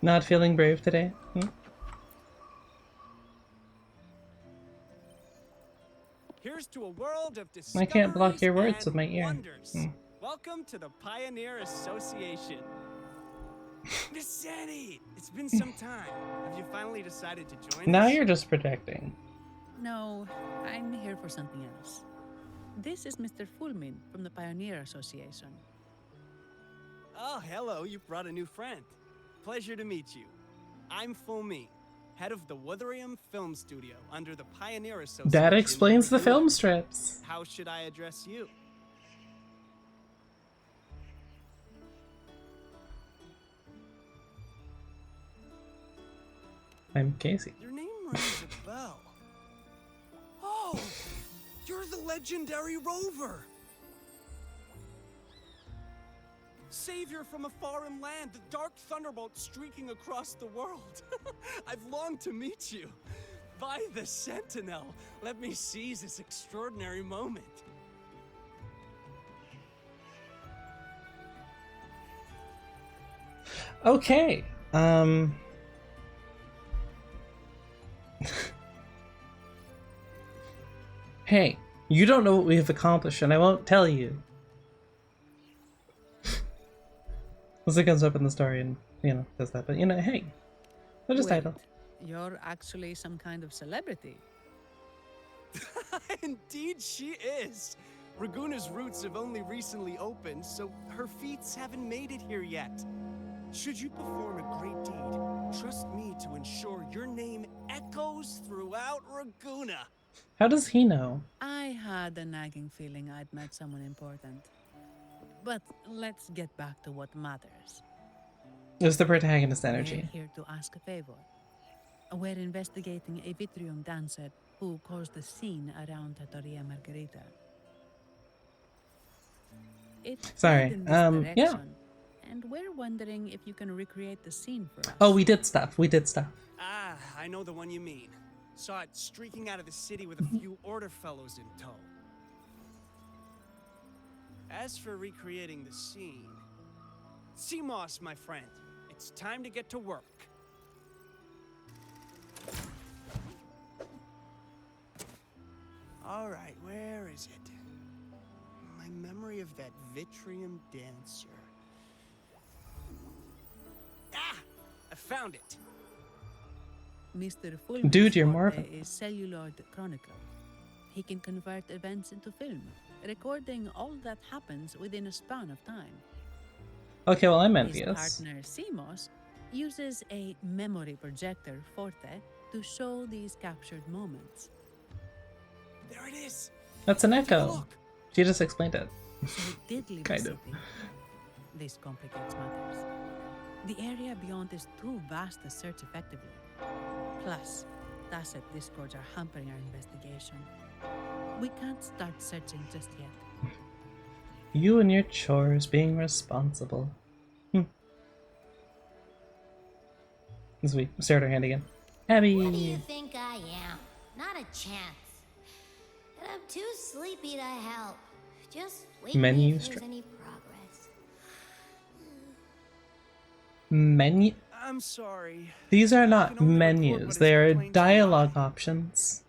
Not feeling brave today? Here's to a world of I can't block your words discoveries with my and ear. wonders. Welcome to the Pioneer Association. Miss Sandy, it's been some time. Have you finally decided to join Now us? you're just protecting. No, I'm here for something else. This is Mr. Fulmin from the Pioneer Association. Oh, hello, you brought a new friend. Pleasure to meet you. I'm Fulmi, head of the Wuthering Film Studio under the Pioneer Association. That explains the Laguna. film strips. How should I address you? I'm Casey. Your name rings a bell. Oh, you're the legendary Rover. Savior from a foreign land, the dark thunderbolt streaking across the world. I've longed to meet you. By the Sentinel, let me seize this extraordinary moment. Okay. Hey, you don't know what we have accomplished, and I won't tell you. As it comes up in the story and, does that. But, hey, what is title? You're actually some kind of celebrity. Indeed she is. Raguna's roots have only recently opened, so her feats haven't made it here yet. Should you perform a great deed, trust me to ensure your name echoes throughout Raguna. How does he know? I had a nagging feeling I'd met someone important. But let's get back to what matters. It was the protagonist energy. We're here to ask a favor. We're investigating a Vitrium dancer who caused a scene around Trattoria Margherita. It's Sorry, in this yeah. direction, and we're wondering if you can recreate the scene for us. Oh, we did stuff. Ah, I know the one you mean. Saw it streaking out of the city with a few order fellows in tow. As for recreating the scene, CMOS, my friend, it's time to get to work. All right, where is it? My memory of that Vitrium dancer. Ah! I found it. Mr. Fulmin's Dude, you're more of forte is celluloid chronicler. He can convert events into film, recording all that happens within a span of time. Okay, well, I'm His envious. partner, CMOS, uses a memory projector, Forte, to show these captured moments. There it is. That's an Take a echo. look. She just explained it. So it did leave Kind the of. city. This complicates matters. The area beyond is too vast to search effectively. Plus, tacit discords are hampering our investigation. We can't start searching just yet. You and your chores, being responsible. As we stare at her hand again. Abby! What do you think I am? Not a chance. And I'm too sleepy to help. Just wake me Menu if there's strip. any progress. Menu? I'm sorry. These are I not can only record menus, what they is are plain dialogue sight. options.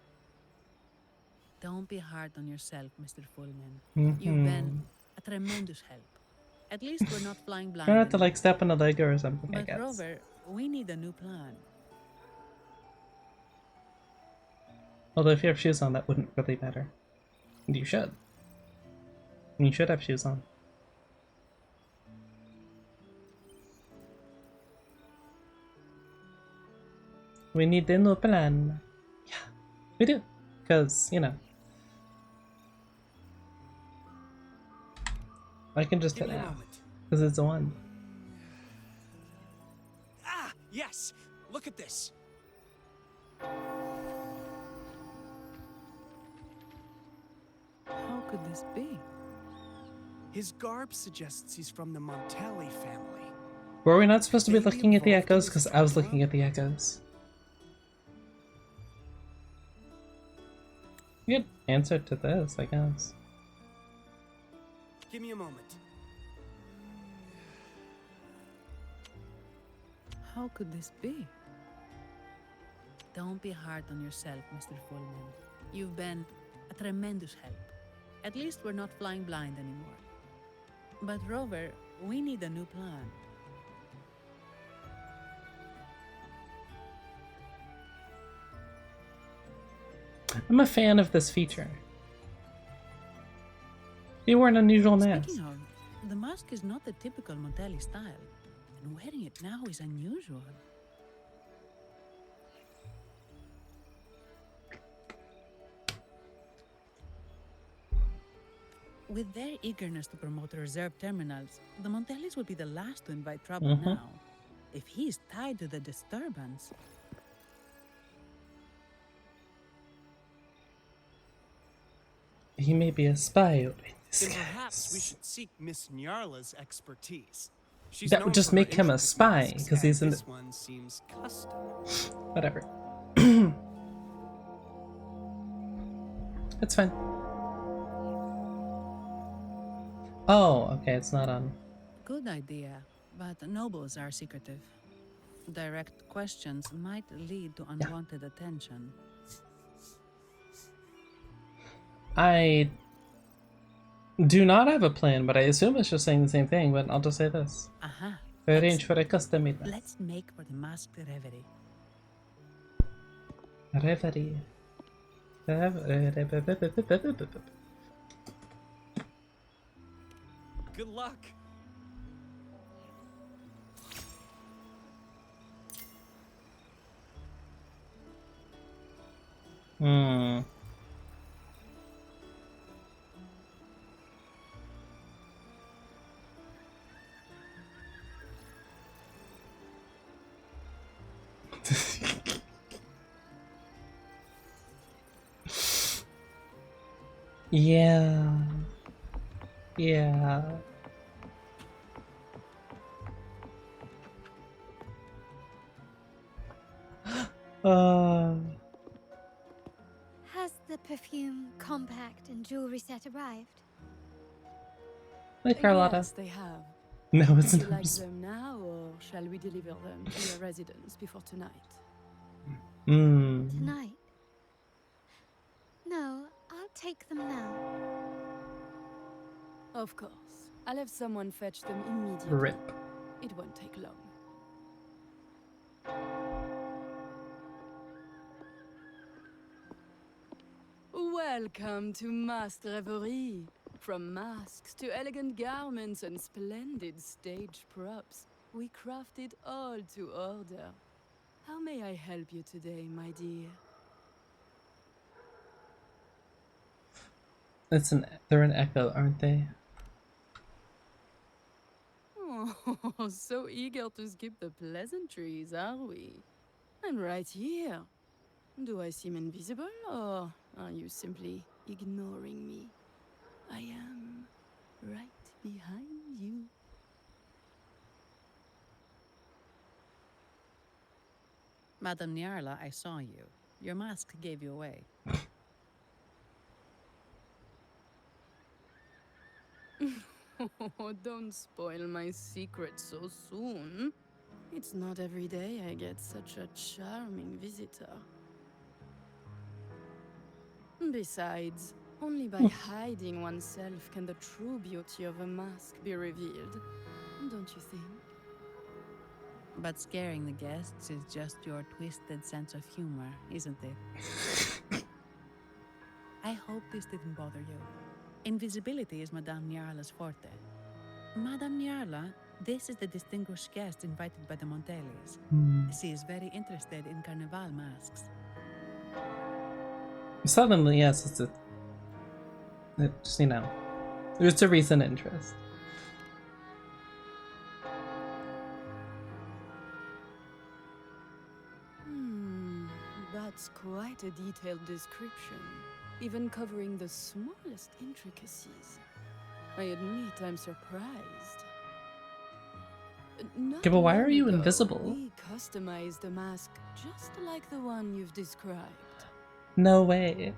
Don't be hard on yourself, Mr. Fullman. Mhm. You've been a tremendous help. At least we're not flying blind. Try not to, like, anymore. step on a Lego or something, I But guess. Rover, we need a new plan. Although if you have shoes on, that wouldn't really matter. And you should. And you should have shoes on. We need a new plan. Yeah, we do. Because, I can just Give hit me a F. moment. Because it's a 1. Ah, yes. Look at this. How could this be? His garb suggests he's from the Montelli family. Were we not supposed to be Maybe looking at the evolved echoes? into Because I was something looking at the echoes. Good answer to this, I guess. Give me a moment. How could this be? Don't be hard on yourself, Mr. Fullman. You've been a tremendous help. At least we're not flying blind anymore. But Rover, we need a new plan. I'm a fan of this feature. He wore an unusual mask. Speaking of, the mask is not the typical Montelli style, and wearing it now is unusual. With their eagerness to promote reserved terminals, the Montellis will be the last to invite trouble now. If he's tied to the disturbance... He may be a spy in Then disguise. perhaps we should seek Miss Nyarla's expertise. She's That known would just for her make him a intricate spy, masks, 'cause he's and in this one seems custom. Whatever. It's fine. Oh, okay, it's not on. Good idea, but nobles are secretive. Direct questions might lead to unwanted attention. I do not have a plan, but I assume it's just saying the same thing, but I'll just say this. Aha. Arrange for a custom meet. Let's make for the masked reverie. Reverie. Good luck. Yeah. Yeah. Has the perfume, compact, and jewelry set arrived? Hi, Carlotta. Yes, they have. No, it's Would you not. like them now, or shall we deliver them to your residence before tonight? Tonight? No, I'll take them now. Of course. I'll have someone fetch them immediately. Rip. It won't take long. Welcome to Masked Reverie. From masks to elegant garments and splendid stage props, we craft it all to order. How may I help you today, my dear? They're an echo, aren't they? Oh, so eager to skip the pleasantries, are we? I'm right here. Do I seem invisible, or are you simply ignoring me? I am right behind you. Madame Nyarla, I saw you. Your mask gave you away. Oh, don't spoil my secret so soon. It's not every day I get such a charming visitor. Besides, only by hiding oneself can the true beauty of a mask be revealed. Don't you think? But scaring the guests is just your twisted sense of humor, isn't it? I hope this didn't bother you. Invisibility is Madame Nyarla's forte. Madame Nyarla, this is the distinguished guest invited by the Montellis. She is very interested in Carnival masks. Suddenly, yes, it's you know, it's a recent interest. That's quite a detailed description, even covering the smallest intricacies. I admit I'm surprised. Okay, but why are you invisible? We customized a mask just like the one you've described. No way.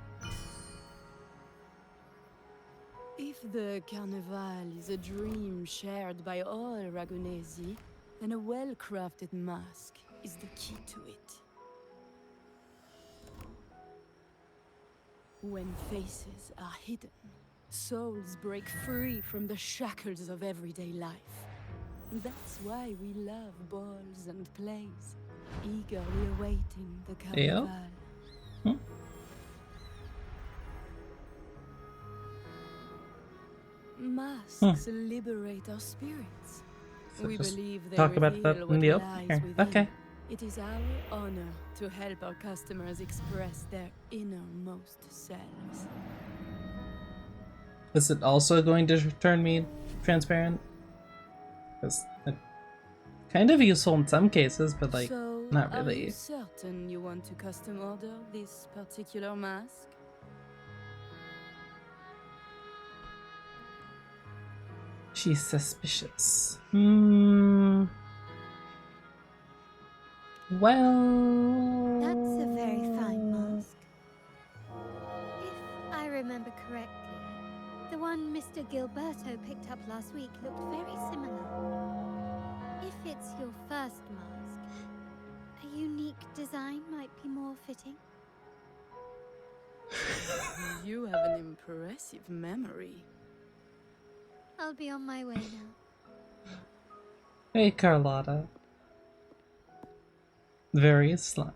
If the Carnival is a dream shared by all Ragunesi, then a well-crafted mask is the key to it. When faces are hidden, souls break free from the shackles of everyday life. That's why we love balls and plays, eagerly awaiting the Carnival. Masks liberate our spirits. So We just believe they talk about that reveal in what the lies opener. within. Okay. It is our honor to help our customers express their innermost selves. Is it also going to turn me transparent? Because it's kind of useful in some cases, but like, So, not are you really. certain you want to custom order this particular mask? She's suspicious. Well... That's a very fine mask. If I remember correctly, the one Mr. Gilberto picked up last week looked very similar. If it's your first mask, a unique design might be more fitting. You have an impressive memory. I'll be on my way now. Hey, Carlotta. Very sly.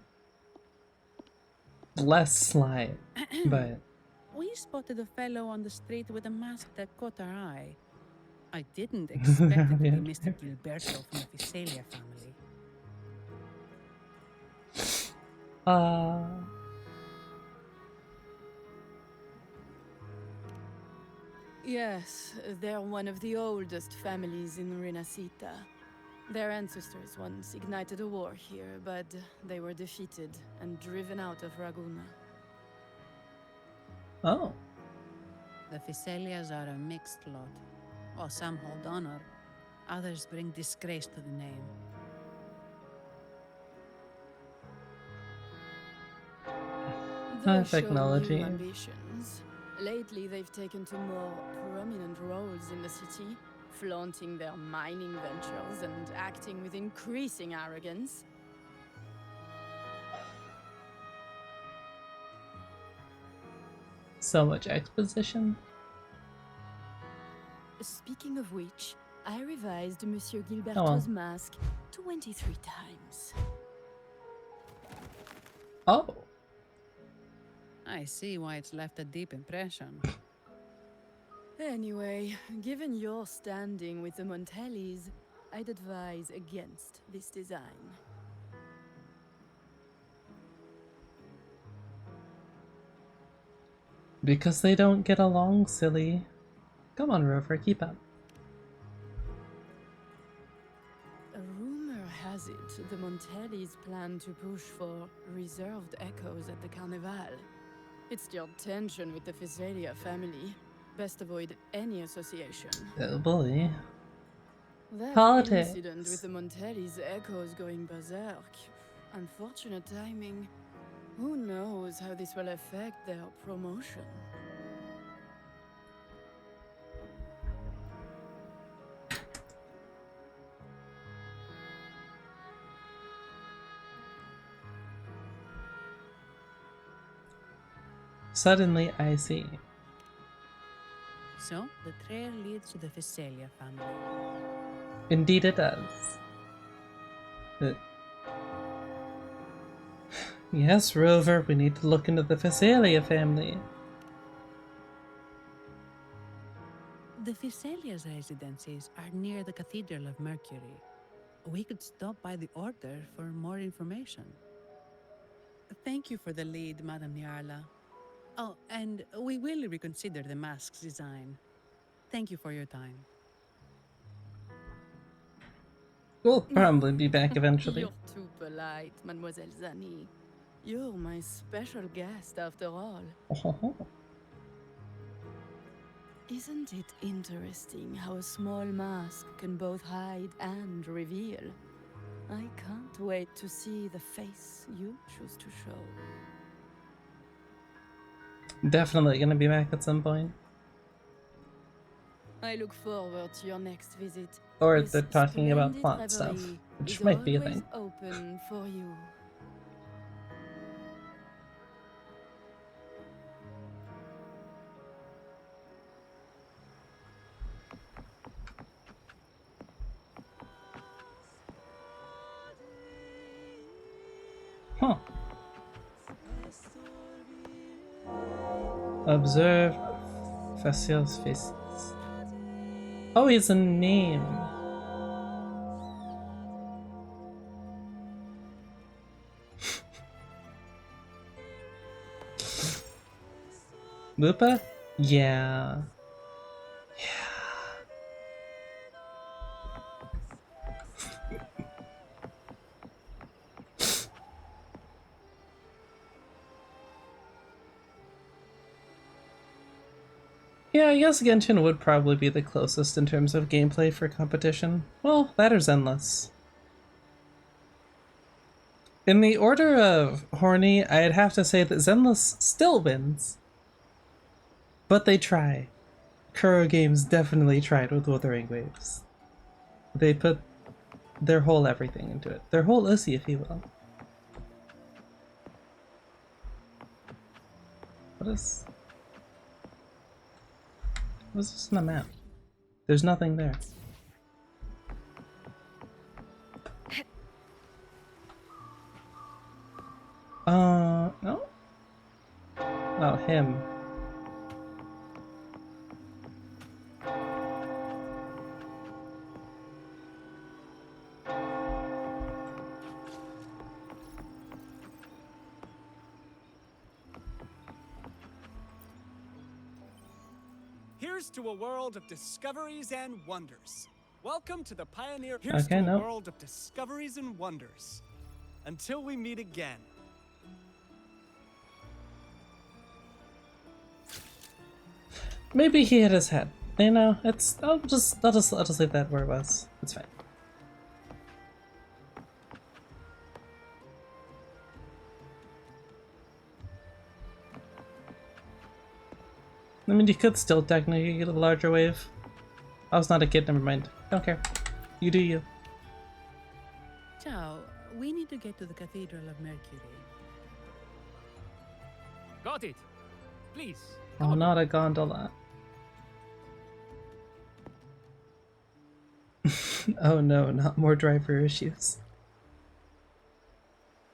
Less sly, but... We spotted a fellow on the street with a mask that caught our eye. I didn't expect it to be Yeah. Mr. Gilberto from the Visalia family. Yes, they're one of the oldest families in Rinascita. Their ancestors once ignited a war here, but they were defeated and driven out of Raguna. Oh. The Visalias are a mixed lot. While some hold honor, others bring disgrace to the name. They Technology. show new ambitions. Lately, they've taken to more prominent roles in the city, flaunting their mining ventures and acting with increasing arrogance. So much exposition. Speaking of which, I revised Monsieur Gilberto's mask 23 times. Oh. I see why it's left a deep impression. Anyway, given your standing with the Montellis, I'd advise against this design. Because they don't get along, silly. Come on, Rover, keep up. A rumor has it the Montellis plan to push for reserved echoes at the Carnival. It's stirred tension with the Visalia family. Best avoid any association. Oh boy. That Politics. incident with the Montellis echoes going berserk. Unfortunate timing. Who knows how this will affect their promotion? Suddenly, I see. So, the trail leads to the Visalia family. Indeed it does. Yes, Rover, we need to look into the Visalia family. The Visalia's residences are near the Cathedral of Mercury. We could stop by the Order for more information. Thank you for the lead, Madame Niarla. Oh, and we will reconsider the mask's design. Thank you for your time. We'll probably be back eventually. You're too polite, Mademoiselle Zani. You're my special guest after all. Oh. Isn't it interesting how a small mask can both hide and reveal? I can't wait to see the face you choose to show. Definitely gonna be back at some point. I look forward to your next visit. Or This they're talking about splendid plot stuff, reverie which is might be a always thing. open for you. Huh. Observe Facil's faces. Oh, he's a name. Lupa? Yeah. Yeah, I guess Genshin would probably be the closest in terms of gameplay for competition. Well, that or Zenless. In the order of horny, I'd have to say that Zenless still wins. But they try. Kuro Games definitely tried with Wuthering Waves. They put their whole everything into it. Their whole Uzi, if you will. What's this on the map? There's nothing there. No? Oh, him. Here's to a world of discoveries and wonders. Welcome to the Pioneer. Here's Okay, to no. a world of discoveries and wonders. Until we meet again. Maybe he hit his head. You know, it's I'll just leave that where it was. It's fine. I mean, you could still technically get a larger wave. I was not a kid, never mind. Don't care. You do you. Ciao, we need to get to the Cathedral of Mercury. Got it. Please. Oh, not a gondola. Oh no, not more driver issues.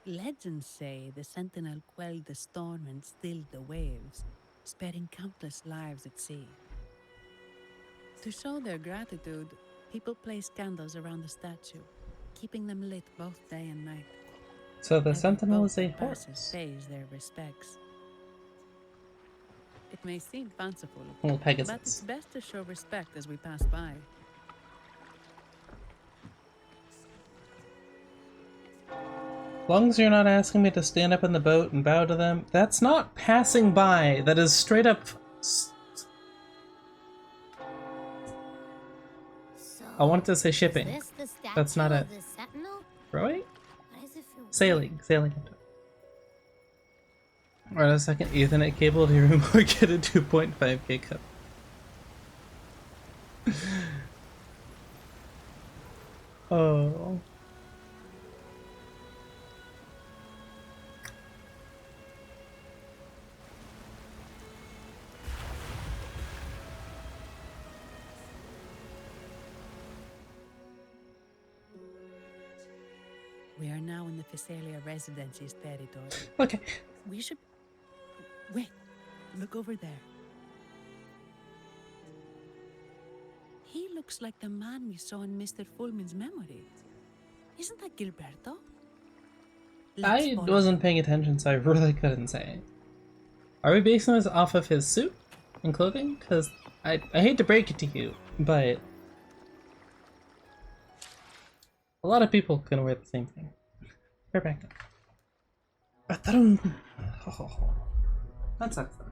Legends say the Sentinel quelled the storm and stilled the waves, sparing countless lives at sea. To show their gratitude, people place candles around the statue, keeping them lit both day and night. So the Every Sentinel boat is a that passes horse. pays their respects. It may seem fanciful, Well, but it's Pegasus. best to show respect as we pass by. As long as you're not asking me to stand up in the boat and bow to them, that's not passing by. That is straight up. I wanted to say shipping. Is this the That's not statue it. of the Sentinel? Rowing? Why does it feel Sailing. Sailing into it. Right a second, Ethernet cable to your room or get a 2.5K cup. Oh. We are now in the Physalia Residency's territory. Okay. We should... Wait, look over there. He looks like the man we saw in Mr. Fulmin's memory. Isn't that Gilberto? Let's I follow wasn't him. paying attention, so I really couldn't say. Are we basing this off of his suit and clothing? Because I hate to break it to you, but a lot of people can wear the same thing. Right back up. That sucks though.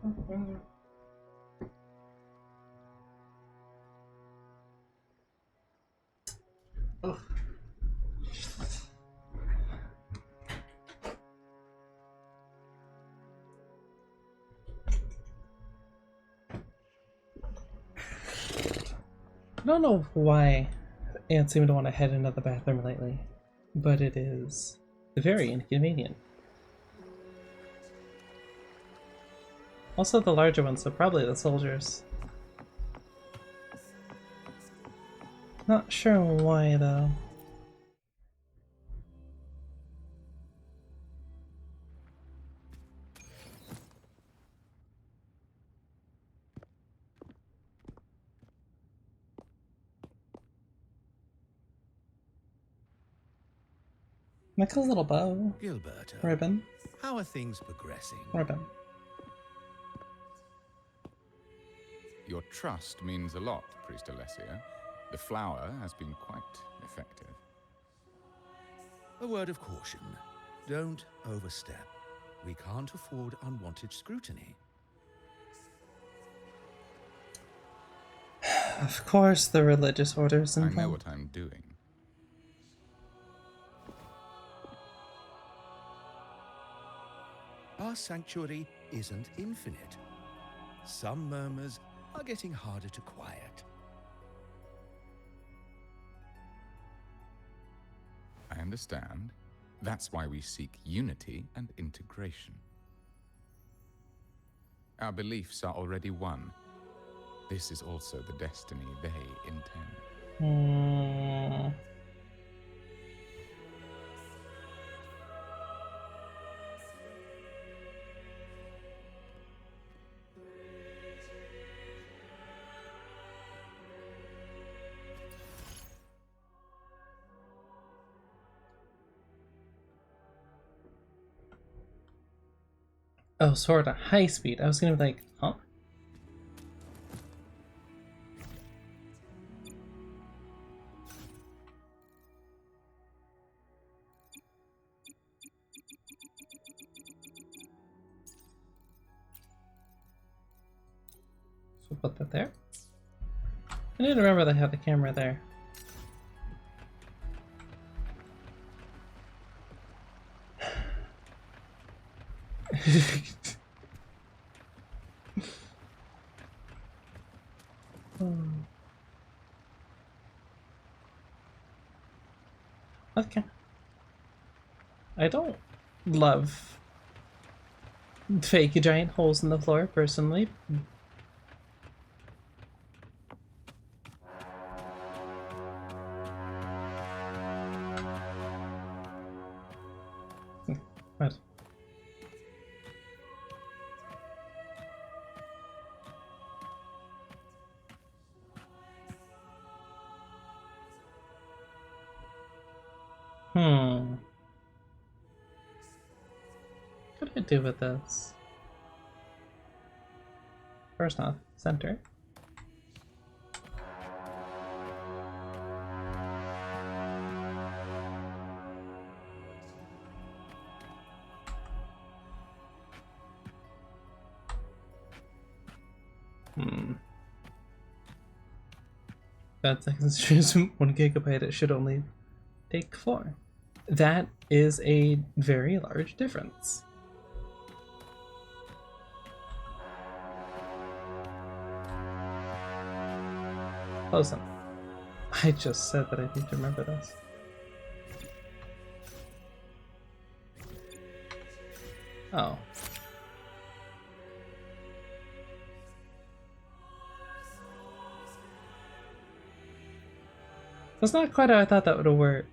Ugh. I don't know why ants seem to want to head into the bathroom lately, but it is very inconvenient. Also the larger ones, so probably the soldiers. Not sure why though. Like a little bow. Gilberto, Ribbon. how are things progressing? Ribbon. Your trust means a lot, Priest Alessio. The flower has been quite effective. A word of caution. Don't overstep. We can't afford unwanted scrutiny. Of course the religious orders I involved. know what I'm doing. Our sanctuary isn't infinite. Some murmurs are getting harder to quiet. I understand. That's why we seek unity and integration. Our beliefs are already one. This is also the destiny they intend. Oh, sword at high speed. I was gonna be like, huh? So put that there. I need to remember they have the camera there. Okay. I don't love fake giant holes in the floor, personally. What? What could I do with this? First off, center. That seconds choose 1 gigabyte, it should only take 4. That is a very large difference. Close enough. I just said that I need to remember this. Oh. That's not quite how I thought that would work.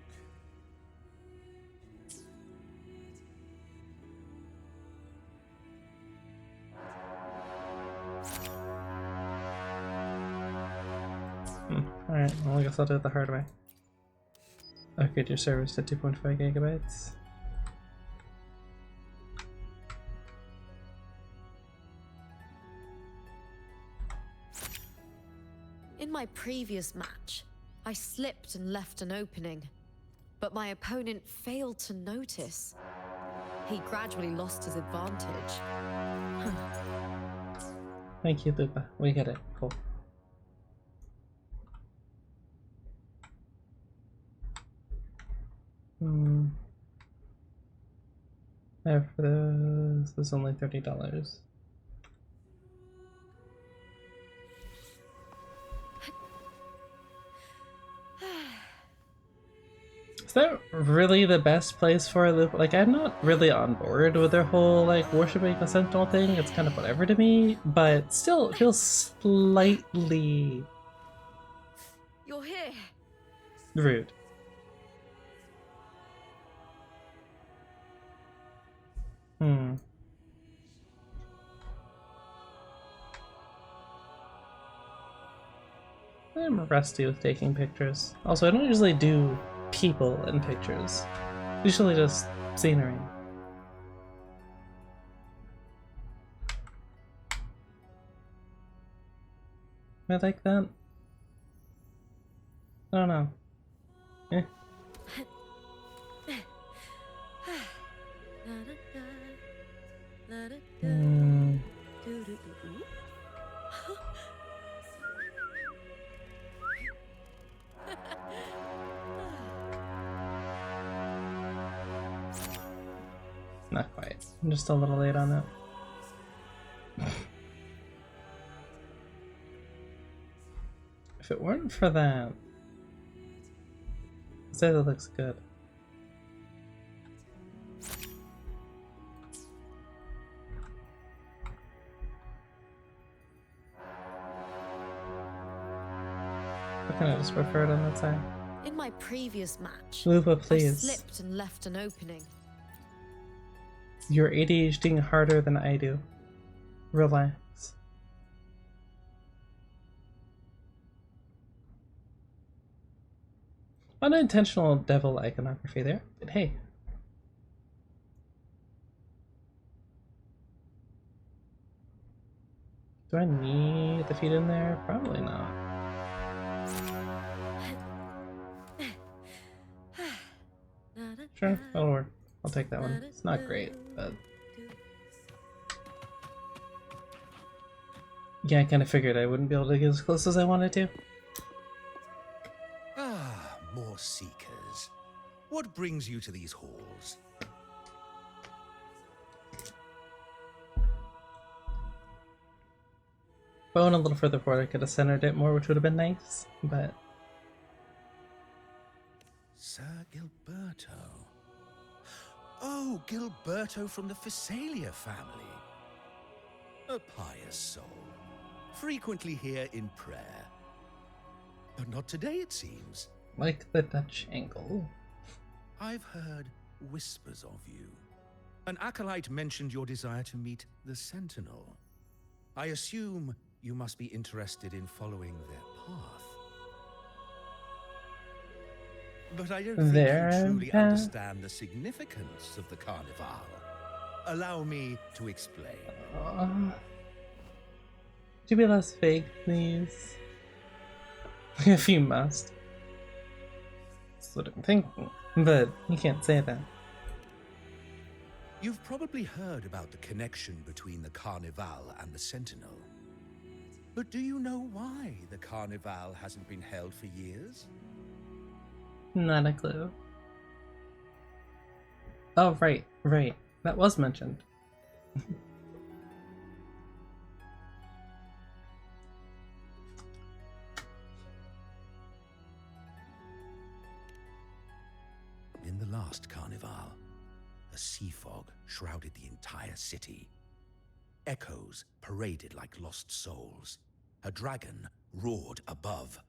Alright, well I guess I'll do it the hard way. Upgrade your servers to 2.5 gigabytes. In my previous match, I slipped and left an opening, but my opponent failed to notice. He gradually lost his advantage. Thank you, Lupa. We get it. Cool. For this was only $30. Is that really the best place for a Lupa? Like, I'm not really on board with their whole, like, worshipping the Sentinel thing. It's kind of whatever to me, but still, it feels slightly You're here. rude. I'm rusty with taking pictures. Also, I don't usually do people in pictures. Usually just scenery. I like that. I don't know. Eh. Not quite. I'm just a little late on that. If it weren't for that, I'd say that looks good. I kind of just prefer it on that side. In my previous match, Lupa, I please. slipped and left an opening. You're ADHDing harder than I do. Relax. Unintentional devil iconography there, but hey. Do I need the feet in there? Probably not. Sure, that'll work. I'll take that one. It's not great, but... Yeah, I kind of figured I wouldn't be able to get as close as I wanted to. Ah, more seekers. What brings you to these halls? If I went a little further forward, I could have centered it more, which would have been nice, but... Sir Gilberto. Oh, Gilberto from the Phasalia family. A pious soul. Frequently here in prayer. But not today, it seems. Like the Dutch angle. I've heard whispers of you. An acolyte mentioned your desire to meet the Sentinel. I assume you must be interested in following their path. But I don't think you truly understand the significance of the Carnival. Allow me to explain. Could you be less vague, please? If you must. That's what I'm thinking, but you can't say that. You've probably heard about the connection between the Carnival and the Sentinel. But do you know why the Carnival hasn't been held for years? Not a clue. Oh, right. That was mentioned. In the last Carnival, a sea fog shrouded the entire city. Echoes paraded like lost souls. A dragon roared above.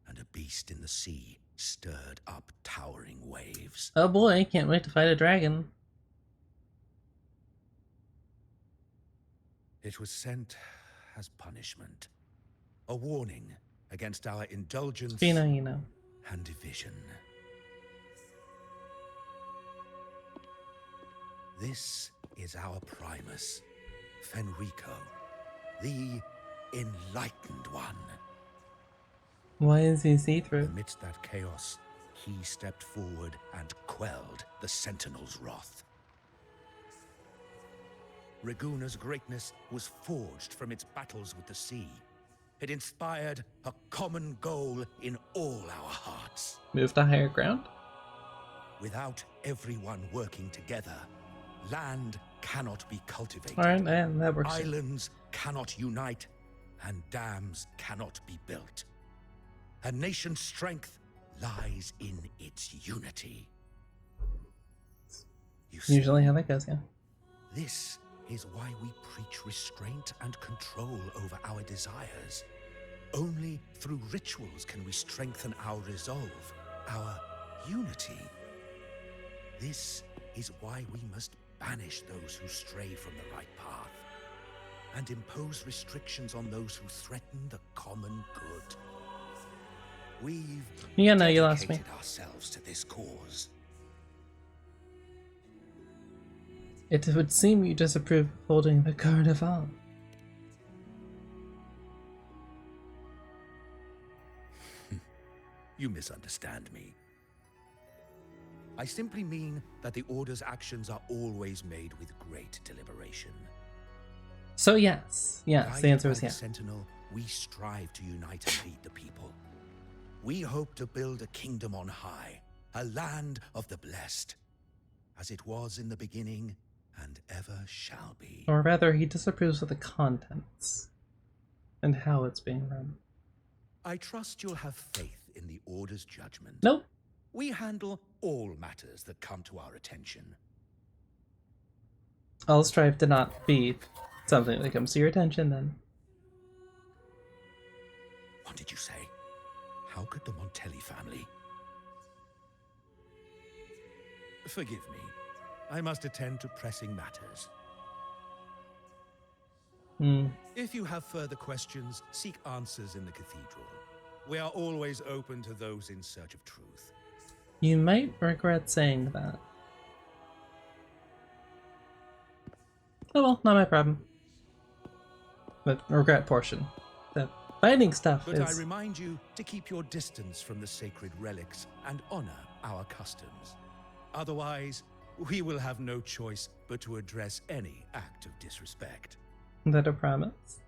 And a beast in the sea stirred up towering waves. Oh boy, can't wait to fight a dragon. It was sent as punishment. A warning against our indulgence You know. and division. This is our Primus, Fenrico, the Enlightened One. Why is he see-through? Amidst that chaos, he stepped forward and quelled the Sentinel's wrath. Raguna's greatness was forged from its battles with the sea. It inspired a common goal in all our hearts. Move to higher ground? Without everyone working together, land cannot be cultivated. Alright, man, that works. Islands cannot unite, and dams cannot be built. A nation's strength lies in its unity. You see, Usually how that goes, yeah. this is why we preach restraint and control over our desires. Only through rituals can we strengthen our resolve, our unity. This is why we must banish those who stray from the right path, and impose restrictions on those who threaten the common good. We've Yeah, no, you lost me. dedicated ourselves to this cause. It would seem you disapprove of holding the Carnival. You misunderstand me. I simply mean that the Order's actions are always made with great deliberation. So yes, yes, the answer is Guided by the yes. Sentinel, we strive to unite and lead the people. We hope to build a kingdom on high, a land of the blessed, as it was in the beginning and ever shall be. Or rather, he disapproves of the contents and how it's being run. I trust you'll have faith in the Order's judgment. Nope. We handle all matters that come to our attention. I'll strive to not be something that comes to your attention then. What did you say? How could the Montelli family? Forgive me. I must attend to pressing matters. If you have further questions, seek answers in the cathedral. We are always open to those in search of truth. You might regret saying that. Oh well, not my problem. The regret portion. The fighting stuff But I is... remind you to keep your distance from the sacred relics and honor our customs. Otherwise, we will have no choice but to address any act of disrespect. Is that a promise?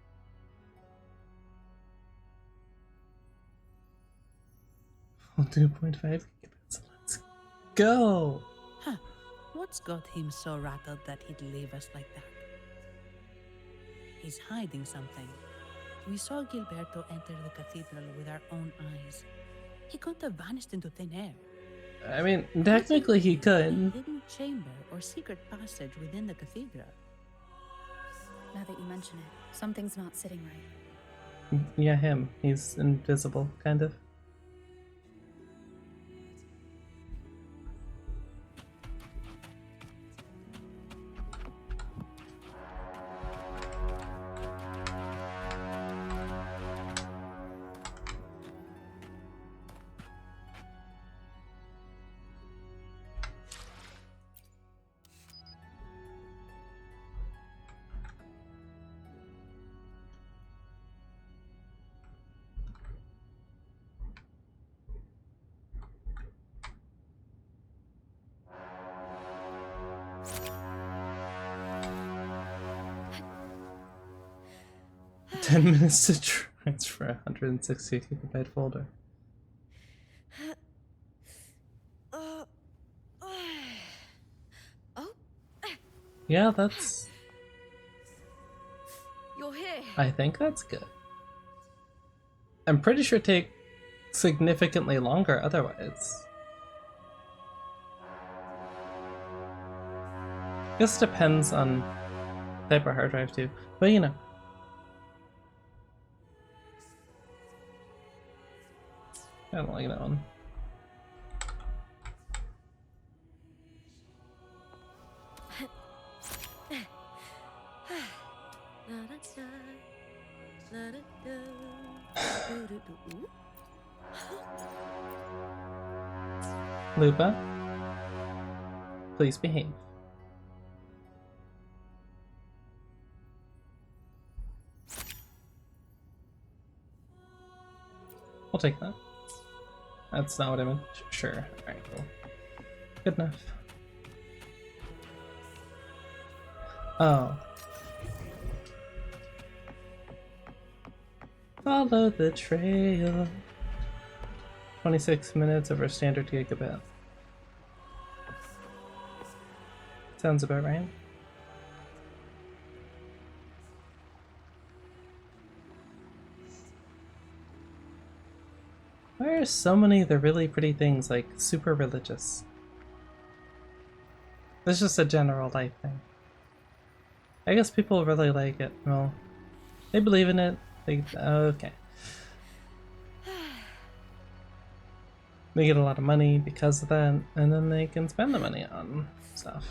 Well, 2.5 gigabits. Let's go! Huh. What's got him so rattled that he'd leave us like that? He's hiding something. We saw Gilberto enter the cathedral with our own eyes. He couldn't have vanished into thin air. I mean, technically he A could. hidden chamber or secret passage within the cathedral. Now that you mention it, something's not sitting right. Yeah, him. He's invisible, kind of. Ten minutes to transfer a 160 gigabyte folder. Oh, Yeah, that's... you're here. I think that's good. I'm pretty sure it'd take significantly longer otherwise. This depends on type of hard drive too, but you know. I don't like that one. Lupa, please behave. I'll take that. That's not what I meant. Sure. Alright, cool. Good enough. Oh. Follow the trail. 26 minutes over standard gigabit. Sounds about right. Why are so many of the really pretty things like super religious? It's just a general life thing. I guess people really like it. Well, they believe in it. They okay. They get a lot of money because of that, and then they can spend the money on stuff.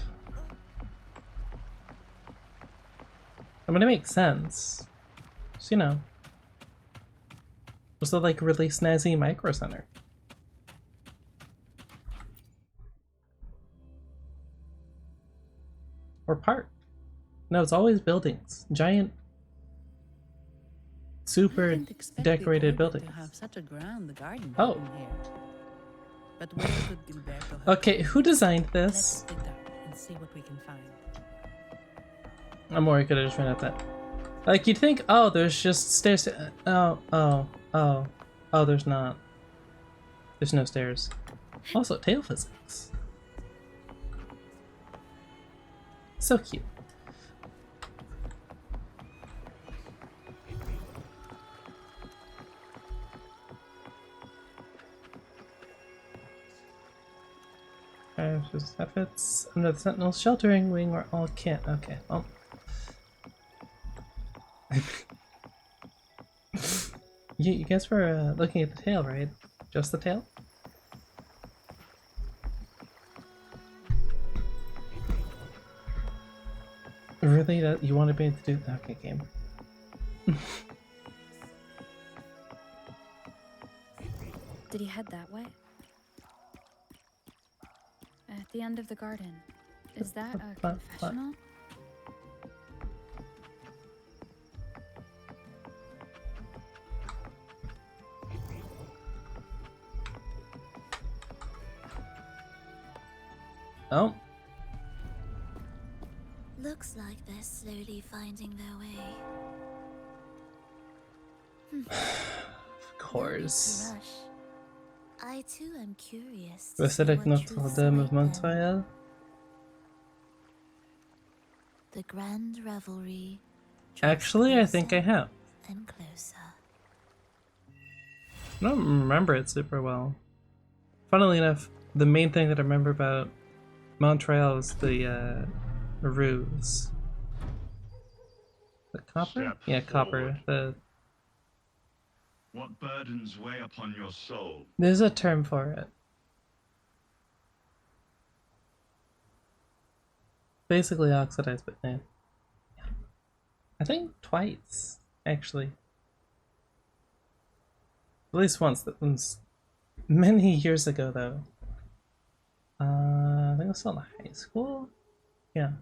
I mean, it makes sense. Just, you know. Was it like really snazzy micro center? Or park? No, it's always buildings. Giant, super decorated buildings. To have such a grand garden Oh. here. But where could Gilberto have Okay, who designed Let's this? dig up and see what we can find. I'm worried could have just ran at that. Like, you'd think, oh, there's just stairs to, oh, there's not. There's no stairs. Also, tail physics. So cute. Just efforts under the Sentinel's sheltering wing where all can't. Okay, well. you guys were looking at the tail, right? Just the tail? Really? That you wanted me to do? Okay, game. Did he head that way? At the end of the garden. Is that a confessional? Oh. Looks like they're slowly finding their way. Of course. Rush. I too am curious. Basilique Notre Dame of Montreal. The grand revelry. Actually, I think I have. And closer. I don't remember it super well. Funnily enough, the main thing that I remember about Montreal is the roofs. The copper? Step Yeah, copper. forward. What burdens weigh upon your soul? There's a term for it. Basically oxidized, but yeah. I think twice, actually. At least once. That was many years ago, though. I think I was still in high school? Yeah.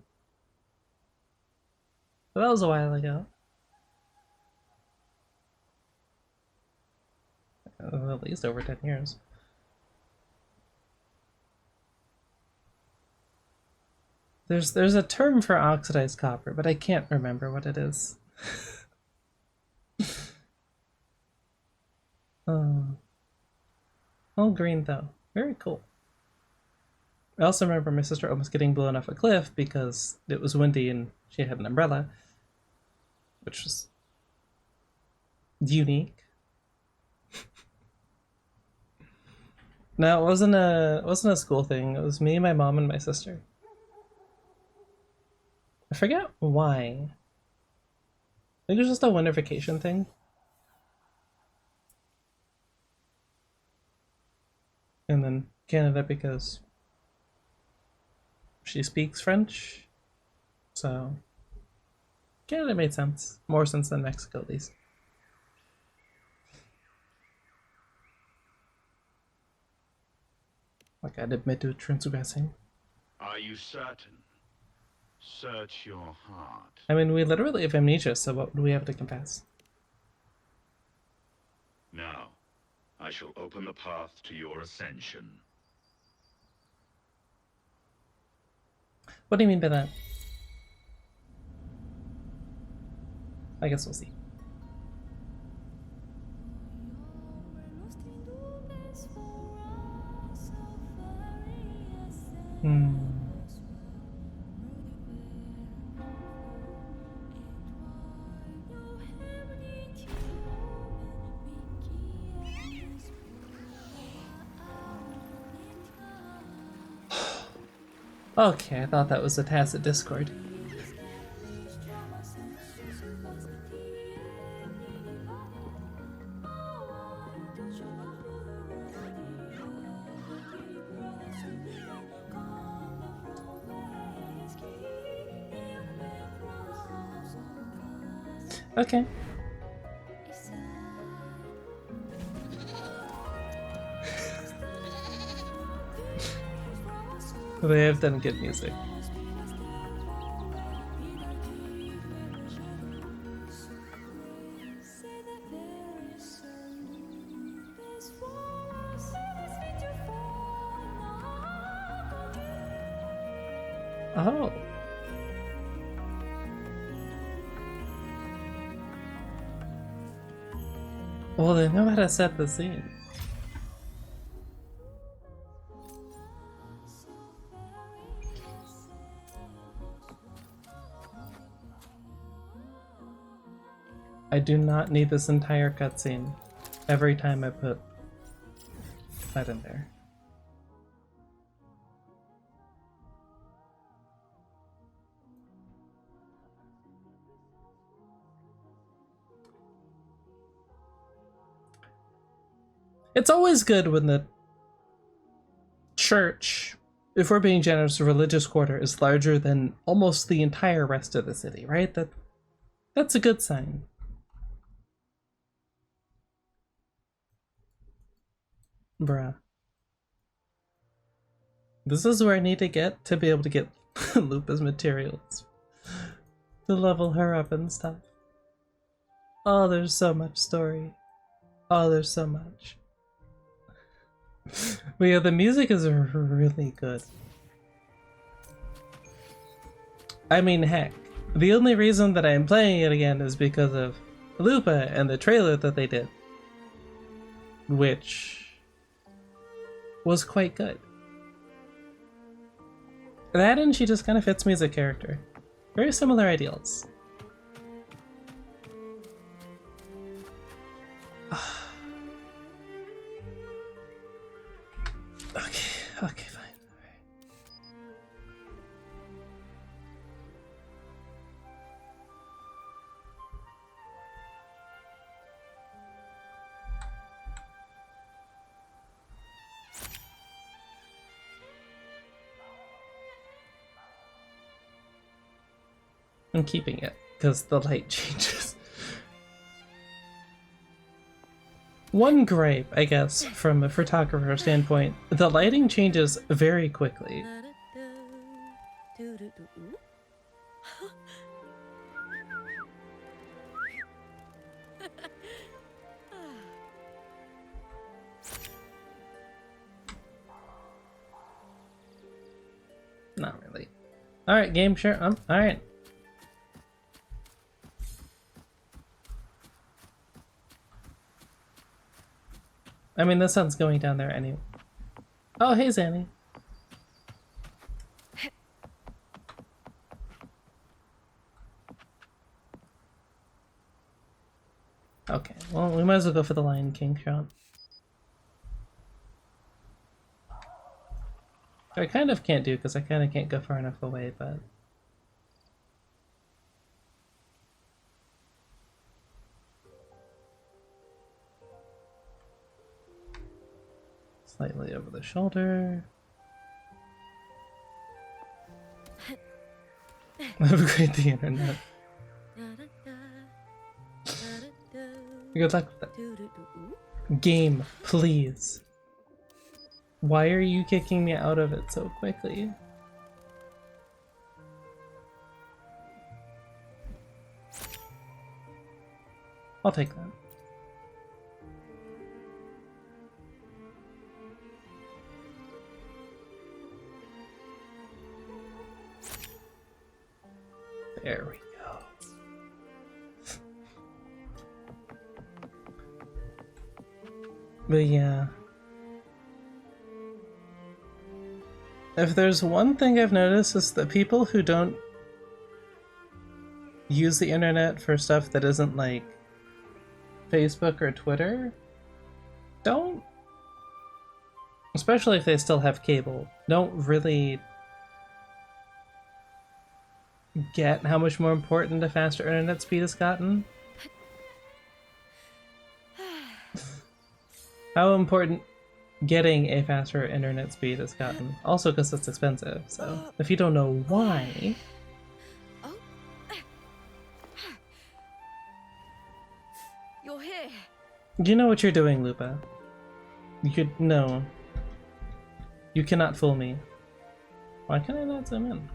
But that was a while ago. At least over 10 years. There's a term for oxidized copper, but I can't remember what it is. All green though. Very cool. I also remember my sister almost getting blown off a cliff because it was windy and she had an umbrella, which was unique. No, it wasn't a school thing. It was me, my mom, and my sister. I forget why. I think it was just a winter vacation thing. And then Canada because she speaks French. So Canada made sense. More sense than Mexico, at least. Like, I'd admit to transgressing. Are you certain? Search your heart. I mean, we literally have amnesia, so what do we have to confess? Now, I shall open the path to your ascension. What do you mean by that? I guess we'll see. Hmm. Okay, I thought that was a tacit discord. Okay. They have done good music. Oh. Well, they know how to set the scene. I do not need this entire cutscene every time I put that in there. It's always good when the church, if we're being generous, the religious quarter is larger than almost the entire rest of the city, right? That's a good sign. Bruh. This is where I need to get to be able to get Lupa's materials. To level her up and stuff. Oh, there's so much story. Oh, there's so much. But yeah, the music is really good. I mean, heck, the only reason that I'm playing it again is because of Lupa and the trailer that they did. Which was quite good. That and she just kind of fits me as a character. Very similar ideals. Okay, fine. I'm keeping it because the light changes. One gripe, I guess, from a photographer standpoint, the lighting changes very quickly. Not really. Alright, game, sure. Alright. I mean, the sun's going down there anyway. Oh, hey, Zanny. Okay, well, we might as well go for the Lion King shot. I kind of can't do because I kind of can't go far enough away, but... Slightly over the shoulder. Upgrade the internet. Good luck with that. Game, please. Why are you kicking me out of it so quickly? I'll take that. There we go. But yeah. If there's one thing I've noticed, is that people who don't use the internet for stuff that isn't like Facebook or Twitter don't, especially if they still have cable, don't really get how much more important a faster internet speed has gotten. How important getting a faster internet speed has gotten. Also because it's expensive, so if you don't know why... You're here. You know what you're doing, Lupa. You could... no. You cannot fool me. Why can I not zoom in?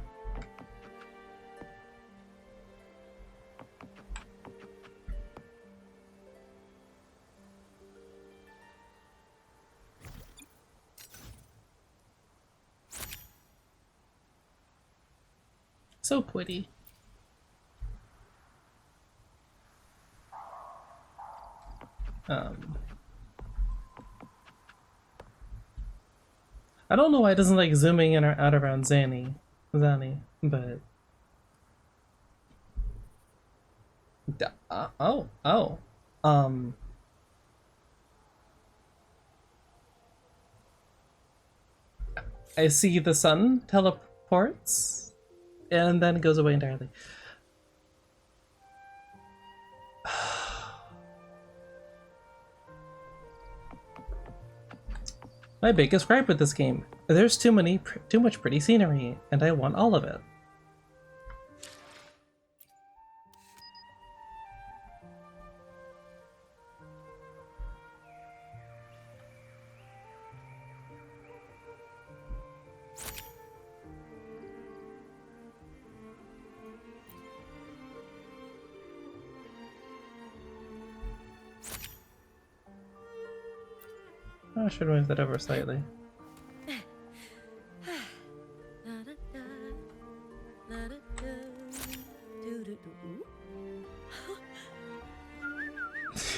So pretty. I don't know why it doesn't like zooming in or out around Zani, but I see the sun teleports and then it goes away entirely. My biggest gripe with this game, there's too much pretty scenery, and I want all of it. I should move that over slightly.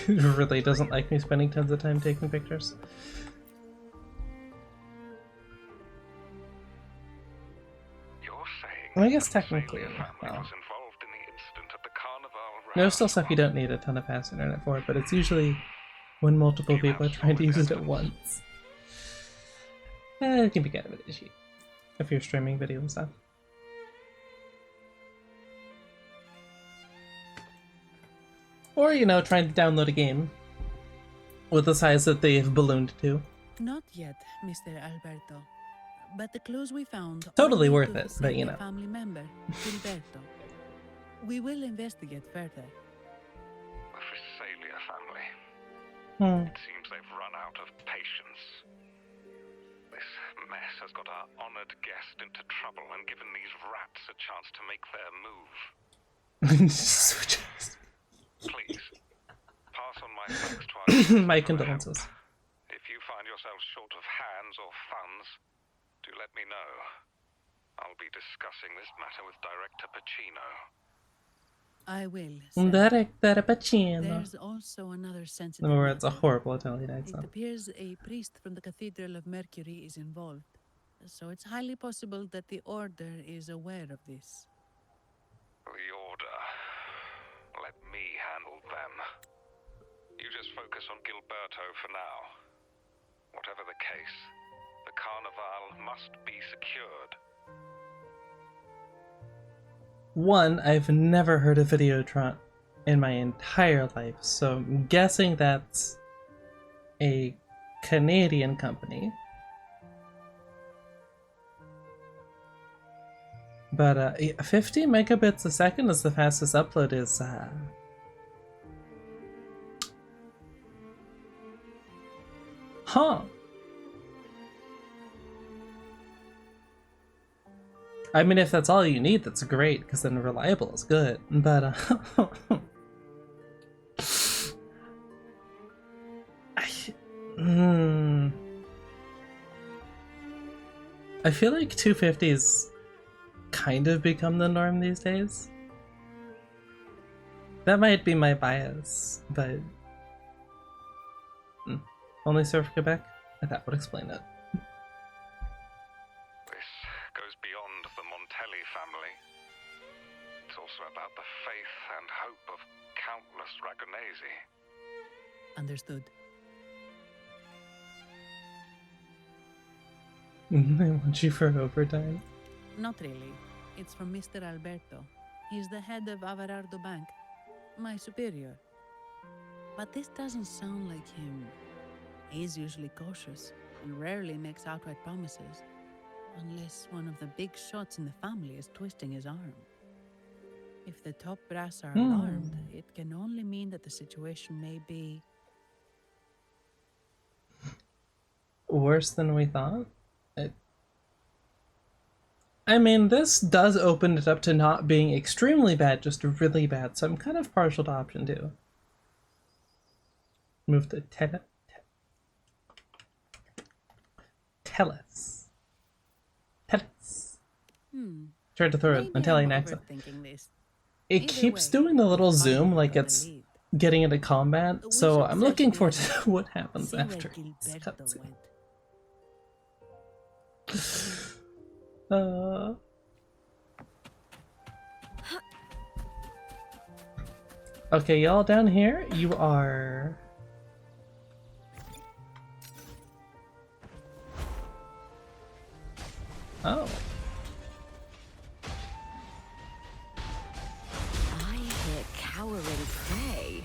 Really doesn't like me spending tons of time taking pictures. Well, I guess technically, well, there's still stuff you don't need a ton of fast internet for, but it's usually when multiple people are trying to use it at once. It can be kind of an issue if you're streaming video and stuff. Or, you know, trying to download a game with the size that they've ballooned to. Not yet, Mr. Alberto. But the clues we found totally worth it, but you know. Family member, Gilberto. We will investigate further. The Visalia family. It seems they've run out of patience. This mess has got our honored guest into trouble and given these rats a chance to make their move. Please, pass on my thanks to our my condolences. If you find yourselves short of hands or funds, do let me know. I'll be discussing this matter with Director Pacino. I will. Director Pacino. There's also another sensitive Or matter. it's a horrible Italian accent. It appears a priest from the Cathedral of Mercury is involved, so it's highly possible that the Order is aware of this. The Order. Let me handle them. You just focus on Gilberto for now. Whatever the case, the Carnival must be secured. One, I've never heard of Videotron in my entire life, so I'm guessing that's a Canadian company. But 50 megabits a second is the fastest upload is huh. I mean, if that's all you need, that's great, because then reliable is good, but I feel like 250's kind of become the norm these days. That might be my bias, but only serve Quebec? That would explain it. This Understood. I want you for overtime. Not really. It's from Mr. Alberto. He's the head of Averardo Bank. My superior. But this doesn't sound like him. He's usually cautious and rarely makes outright promises. Unless one of the big shots in the family is twisting his arm. If the top brass are alarmed, it can only mean that the situation may be... worse than we thought? I mean, this does open it up to not being extremely bad, just really bad, so I'm kind of partial to option 2. Move to Tellus. Tried to throw an Italian accent. It keeps doing the little zoom like it's getting into combat, so I'm looking forward to what happens after this cutscene. Okay, y'all down here, you are... Oh. I hear cowering prey.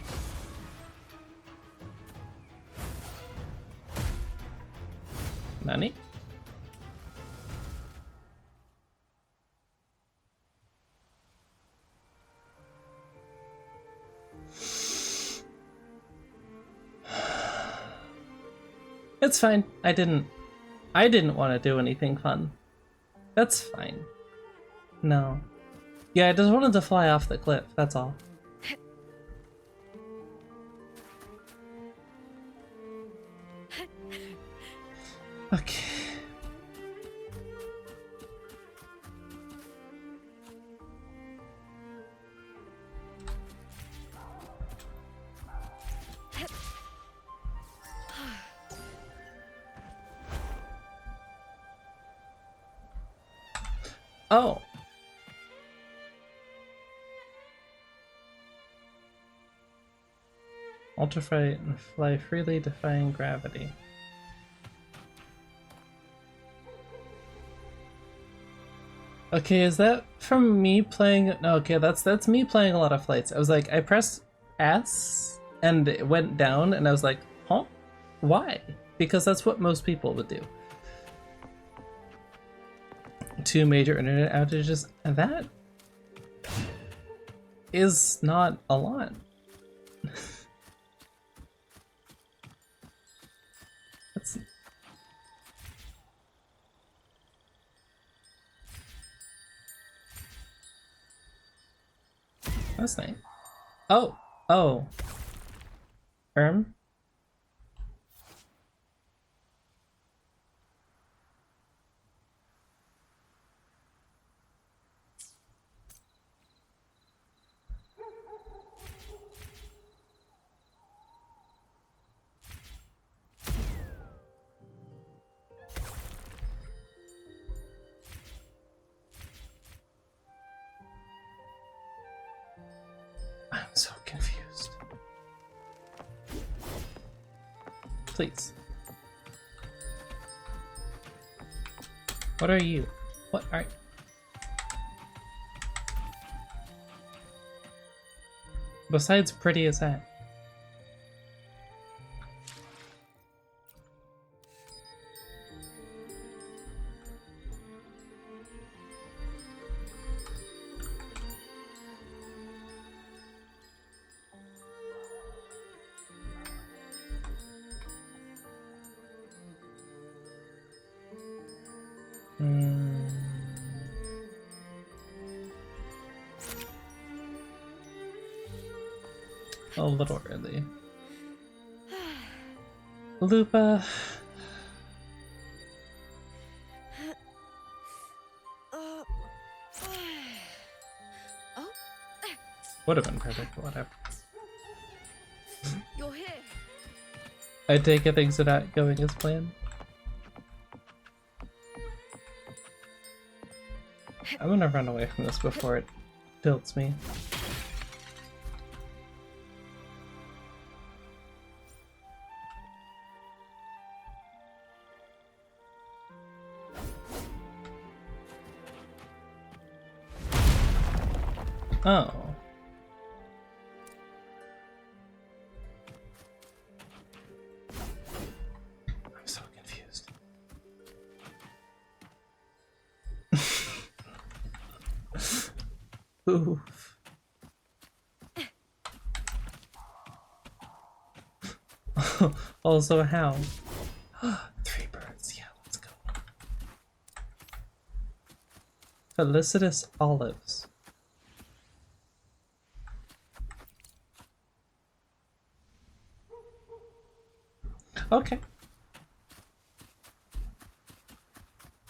Nani? It's fine. I didn't want to do anything fun. That's fine. No. Yeah, I just wanted to fly off the cliff, that's all. Okay. Oh. Ultraflight and fly freely, defying gravity. Okay, is that from me playing? No, okay, that's me playing a lot of flights. I was like, I pressed S and it went down, and I was like, huh? Why? Because that's what most people would do. 2 major internet outages, and that is not a lot. That's nice. Oh, oh. I'm so confused. Please. What are you? What are you? Besides pretty as that. A little early. Lupa. Would have been perfect, but whatever. You're here. I take it things are not going as planned. I'm gonna run away from this before it tilts me. Oh. I'm so confused. Oof. Also a hound. 3 birds, yeah, let's go. Felicitous olives. Okay.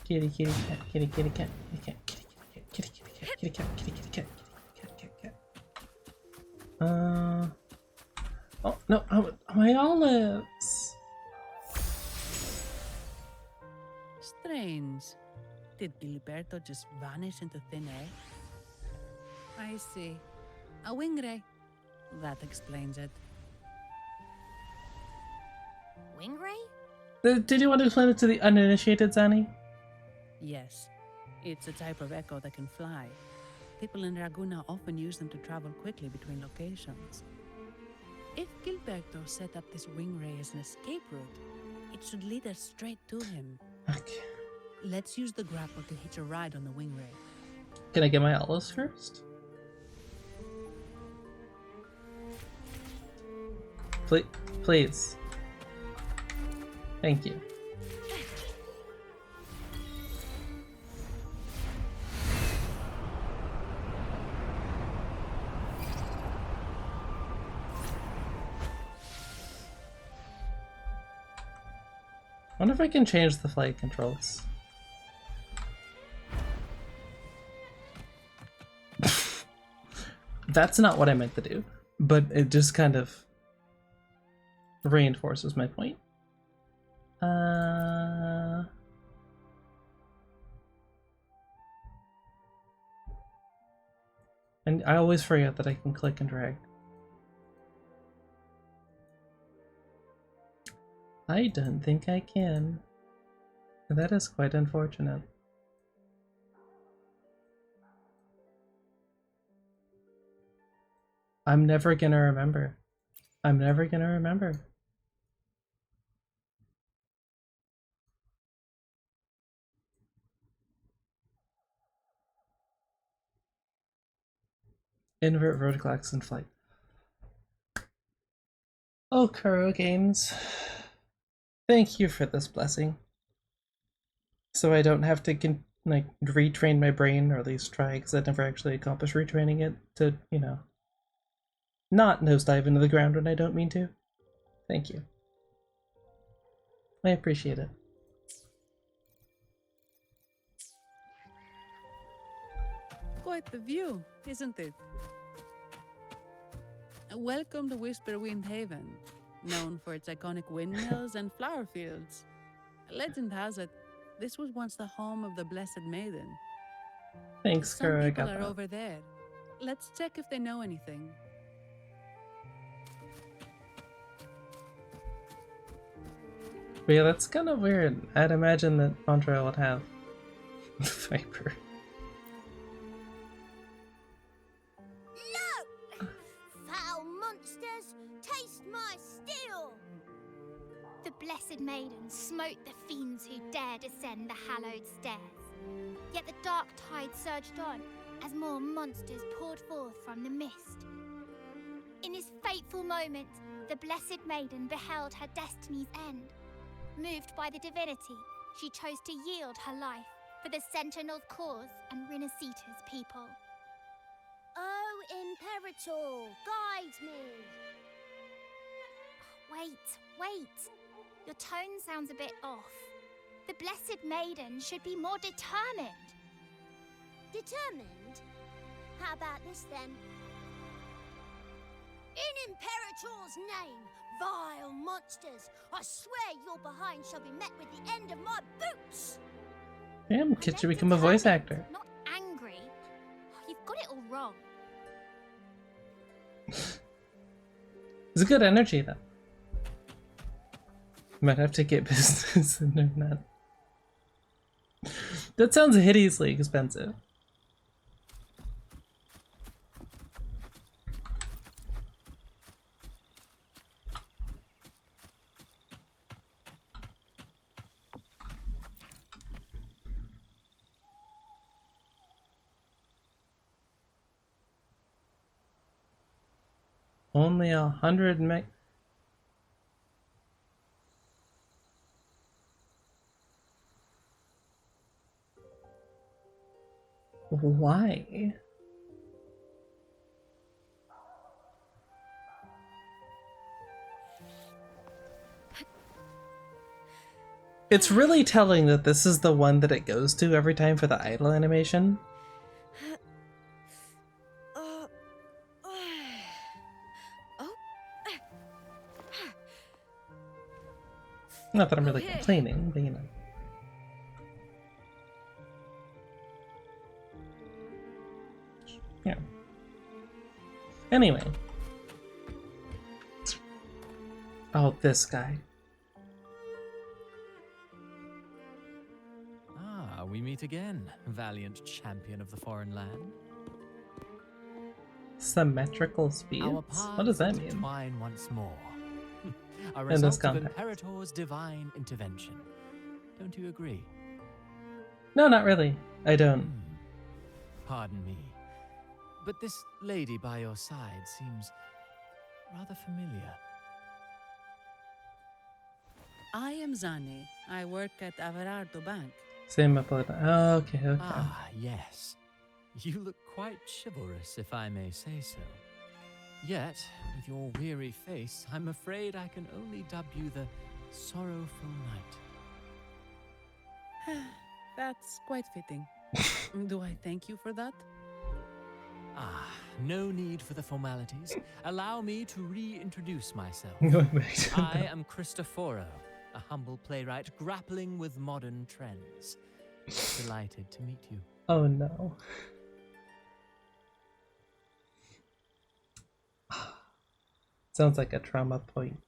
Kitty, kitty, cat, kitty, kitty, cat, kitty, cat, kitty, kitty, kitty, cat, kitty, cat, kitty, kitty, cat, kitty, cat, cat. Oh no, my olives. Strange. Did Gilberto just vanish into thin air? I see. A wingray. That explains it. Wingray? Did you want to explain it to the uninitiated, Zanny? Yes. It's a type of echo that can fly. People in Raguna often use them to travel quickly between locations. If Gilberto set up this wingray as an escape route, it should lead us straight to him. Okay. Let's use the grapple to hitch a ride on the wingray. Can I get my olives first? Please. Thank you. I wonder if I can change the flight controls. That's not what I meant to do, but it just kind of reinforces my point. And I always forget that I can click and drag. I don't think I can. That is quite unfortunate. I'm never gonna remember. I'm never gonna remember. Invert vertical axis in flight. Oh, Kuro Games. Thank you for this blessing. So I don't have to retrain my brain, or at least try, because I never actually accomplished retraining it to, you know, not nosedive into the ground when I don't mean to. Thank you. I appreciate it. Quite the view, isn't it? Welcome to Whisperwind Haven, known for its iconic windmills and flower fields. Legend has it, this was once the home of the Blessed Maiden. Thanks, Some Kuro, I people got are that. over there. Let's check if they know anything. But yeah, that's kind of weird. I'd imagine that Montreal would have Viper. Look! Foul monsters, taste my steel! The Blessed Maiden smote the fiends who dare descend the hallowed stairs. Yet the dark tide surged on as more monsters poured forth from the mist. In this fateful moment, the Blessed Maiden beheld her destiny's end. Moved by the divinity, she chose to yield her life for the Sentinel's cause and Rinascita's people. Oh, Imperator, guide me! Wait. Your tone sounds a bit off. The Blessed Maiden should be more determined. Determined? How about this then? In Imperator's name, vile monsters, I swear your behind shall be met with the end of my boots! Damn, kid should become a voice actor. Not angry. You've got it all wrong. It's a good energy, though. Might have to get business and learn that. That sounds hideously expensive. Only 100 meg. Why? It's really telling that this is the one that it goes to every time for the idle animation. Not that I'm really complaining, but you know. Yeah. Anyway. Oh, this guy. Ah, we meet again, valiant champion of the foreign land. Symmetrical speeds? What does that mean? Intertwine once more. A In this result of context. Imperator's divine intervention. Don't you agree? No, not really. I don't. Pardon me. But this lady by your side seems rather familiar. I am Zani. I work at Averardo Bank. Same upload. Oh, okay, okay. Ah, yes. You look quite chivalrous, if I may say so. Yet, with your weary face, I'm afraid I can only dub you the Sorrowful Knight. That's quite fitting. Do I thank you for that? Ah, no need for the formalities. Allow me to reintroduce myself. Going back to I am Cristoforo, a humble playwright grappling with modern trends. Delighted to meet you. Oh no. Sounds like a trauma point.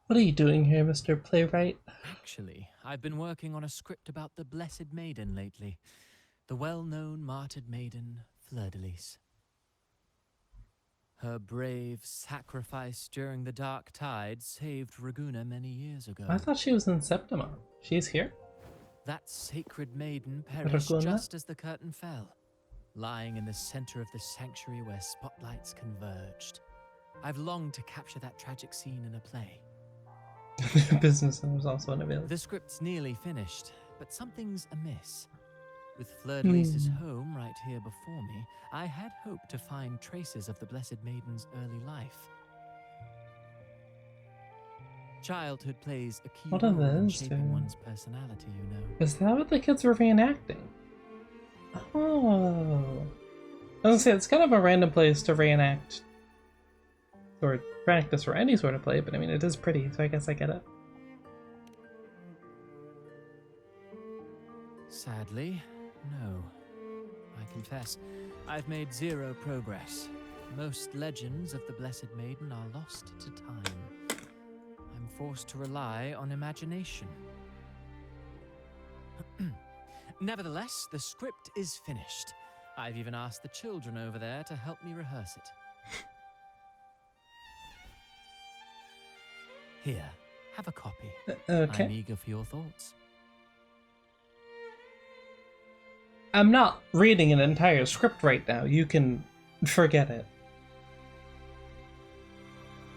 What are you doing here, Mr. Playwright? Actually, I've been working on a script about the Blessed Maiden lately. The well-known martyred maiden, Fleur-de-Lis. Her brave sacrifice during the Dark Tide saved Raguna many years ago. I thought she was in Septima. She's here? That sacred maiden perished Raguna? just as the curtain fell, lying in the center of the sanctuary where spotlights converged. I've longed to capture that tragic scene in a play. The business owner is also unavailable. The script's nearly finished, but something's amiss. With Fleur-de-Lis's home right here before me, I had hoped to find traces of the Blessed Maiden's early life. Childhood plays a key What are role in those shaping two? one's personality, you know. Is that what the kids were reenacting? Oh. I was gonna say, it's kind of a random place to reenact or practice for any sort of play, but I mean, it is pretty, so I guess I get it. Sadly, no. I confess, I've made zero progress. Most legends of the Blessed Maiden are lost to time. I'm forced to rely on imagination. Nevertheless, the script is finished. I've even asked the children over there to help me rehearse it. Here, have a copy. Okay. I'm eager for your thoughts. I'm not reading an entire script right now. You can forget it.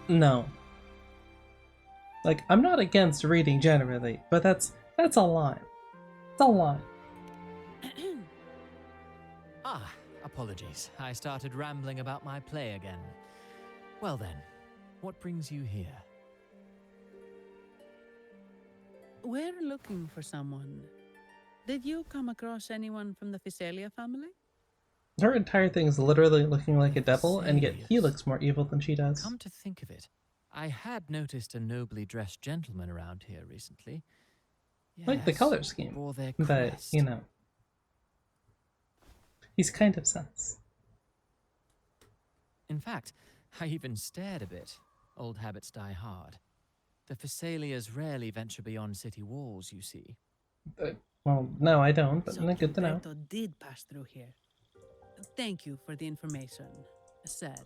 No. Like, I'm not against reading generally, but that's a line. It's a line. Ah, apologies. I started rambling about my play again. Well then, what brings you here? We're looking for someone. Did you come across anyone from the Physalia family? Her entire thing's literally looking like a devil, and yet he looks more evil than she does. Come to think of it, I had noticed a nobly dressed gentleman around here recently. Like the Yes, color scheme, bore their but, crest. you know. He's kind of sus. In fact, I even stared a bit. Old habits die hard. The Physalias rarely venture beyond city walls, you see. Well, no, I don't, but So good to know. Umberto did pass through here. Thank you for the information. Said.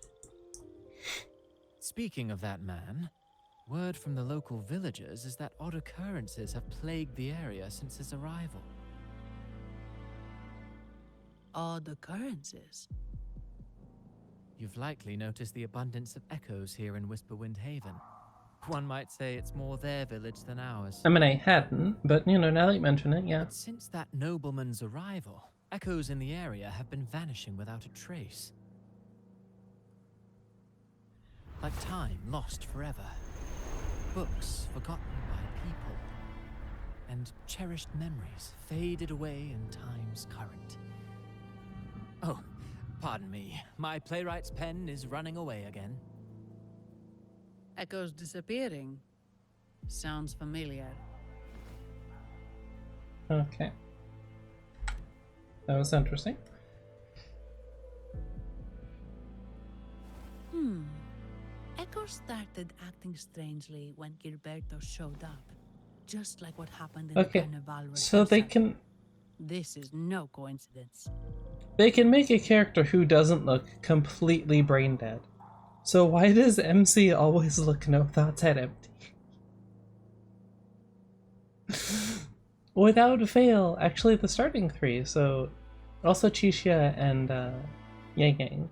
Speaking of that man, Word from the local villagers is that odd occurrences have plagued the area since his arrival. Odd occurrences? You've likely noticed the abundance of echoes here in Whisperwind Haven. One might say it's more their village than ours. I mean, I hadn't, but you know, now that you mention it, yeah. But since that nobleman's arrival, echoes in the area have been vanishing without a trace. Like time lost forever. Books forgotten by people. And cherished memories faded away in time's current. Oh, pardon me. My playwright's pen is running away again. Echoes disappearing. Sounds familiar. Okay. That was interesting. Echoes started acting strangely when Gilberto showed up. Just like what happened in the Carnival so they can... This is no coincidence. They can make a character who doesn't look completely brain dead. So why does MC always look no thoughts head empty? Without fail, actually the starting three, so also Chisha and Yang Yang.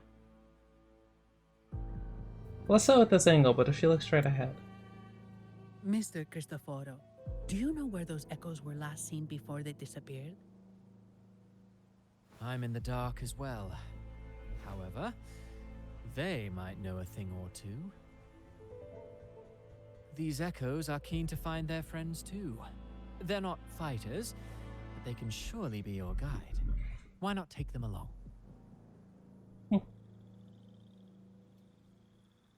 Let's start with this angle, but if she looks straight ahead. Mr. Cristoforo, do you know where those echoes were last seen before they disappeared? I'm in the dark as well. However, they might know a thing or two. These echoes are keen to find their friends too. They're not fighters, but they can surely be your guide. Why not take them along?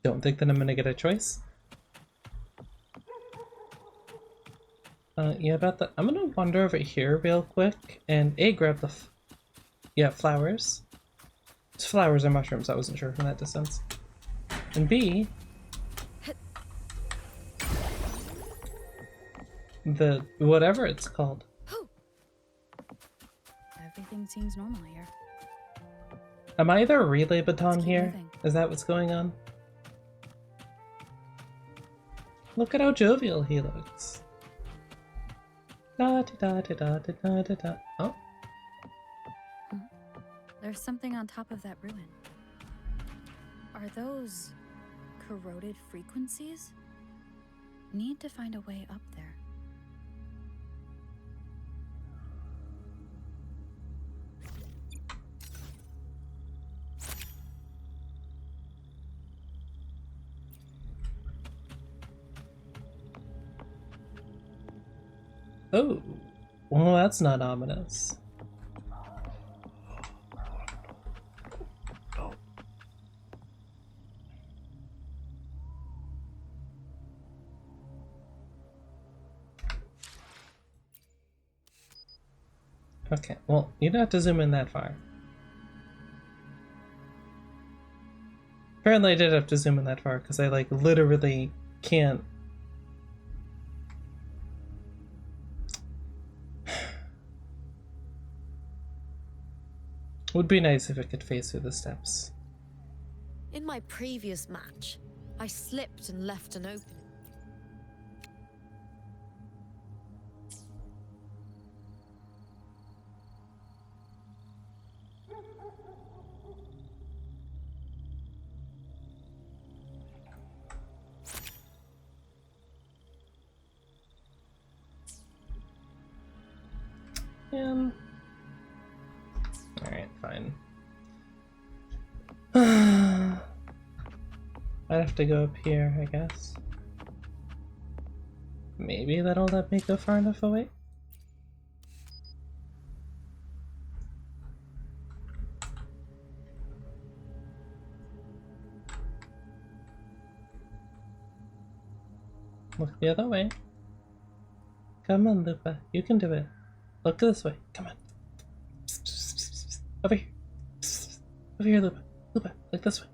Don't think that I'm gonna get a choice. Yeah, about that. I'm gonna wander over here real quick and A, grab the flowers. It's flowers or mushrooms, I wasn't sure from that distance. And B, the whatever it's called. Everything seems normal here. Am I the relay baton keep here? moving. Is that what's going on? Look at how jovial he looks. Da da da da da da da da. Oh. There's something on top of that ruin. Are those corroded frequencies? Need to find a way up there. Oh. Well, that's not ominous. Okay, well, you don't have to zoom in that far. Apparently I did have to zoom in that far, because I, like, literally can't. Would be nice if it could phase through the steps. In my previous match, I slipped and left an opening. Alright, fine. I'd have to go up here, I guess. Maybe that'll let me go far enough away? Look the other way. Come on, Lupa. You can do it. Look this way. Come on. Over here. Over here, Lupa. Lupa, look this way.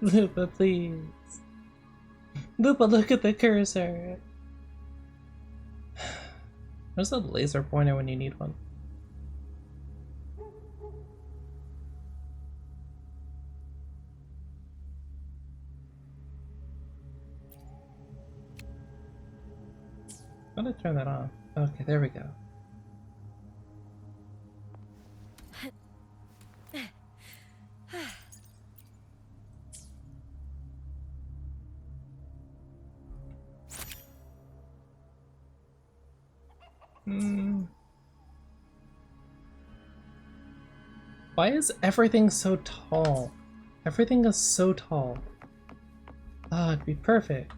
Lupa, please. Lupa, look at the cursor. Where's the laser pointer when you need one? How did I turn that off? Okay, there we go. Why is everything so tall? Everything is so tall. Ah, it'd be perfect.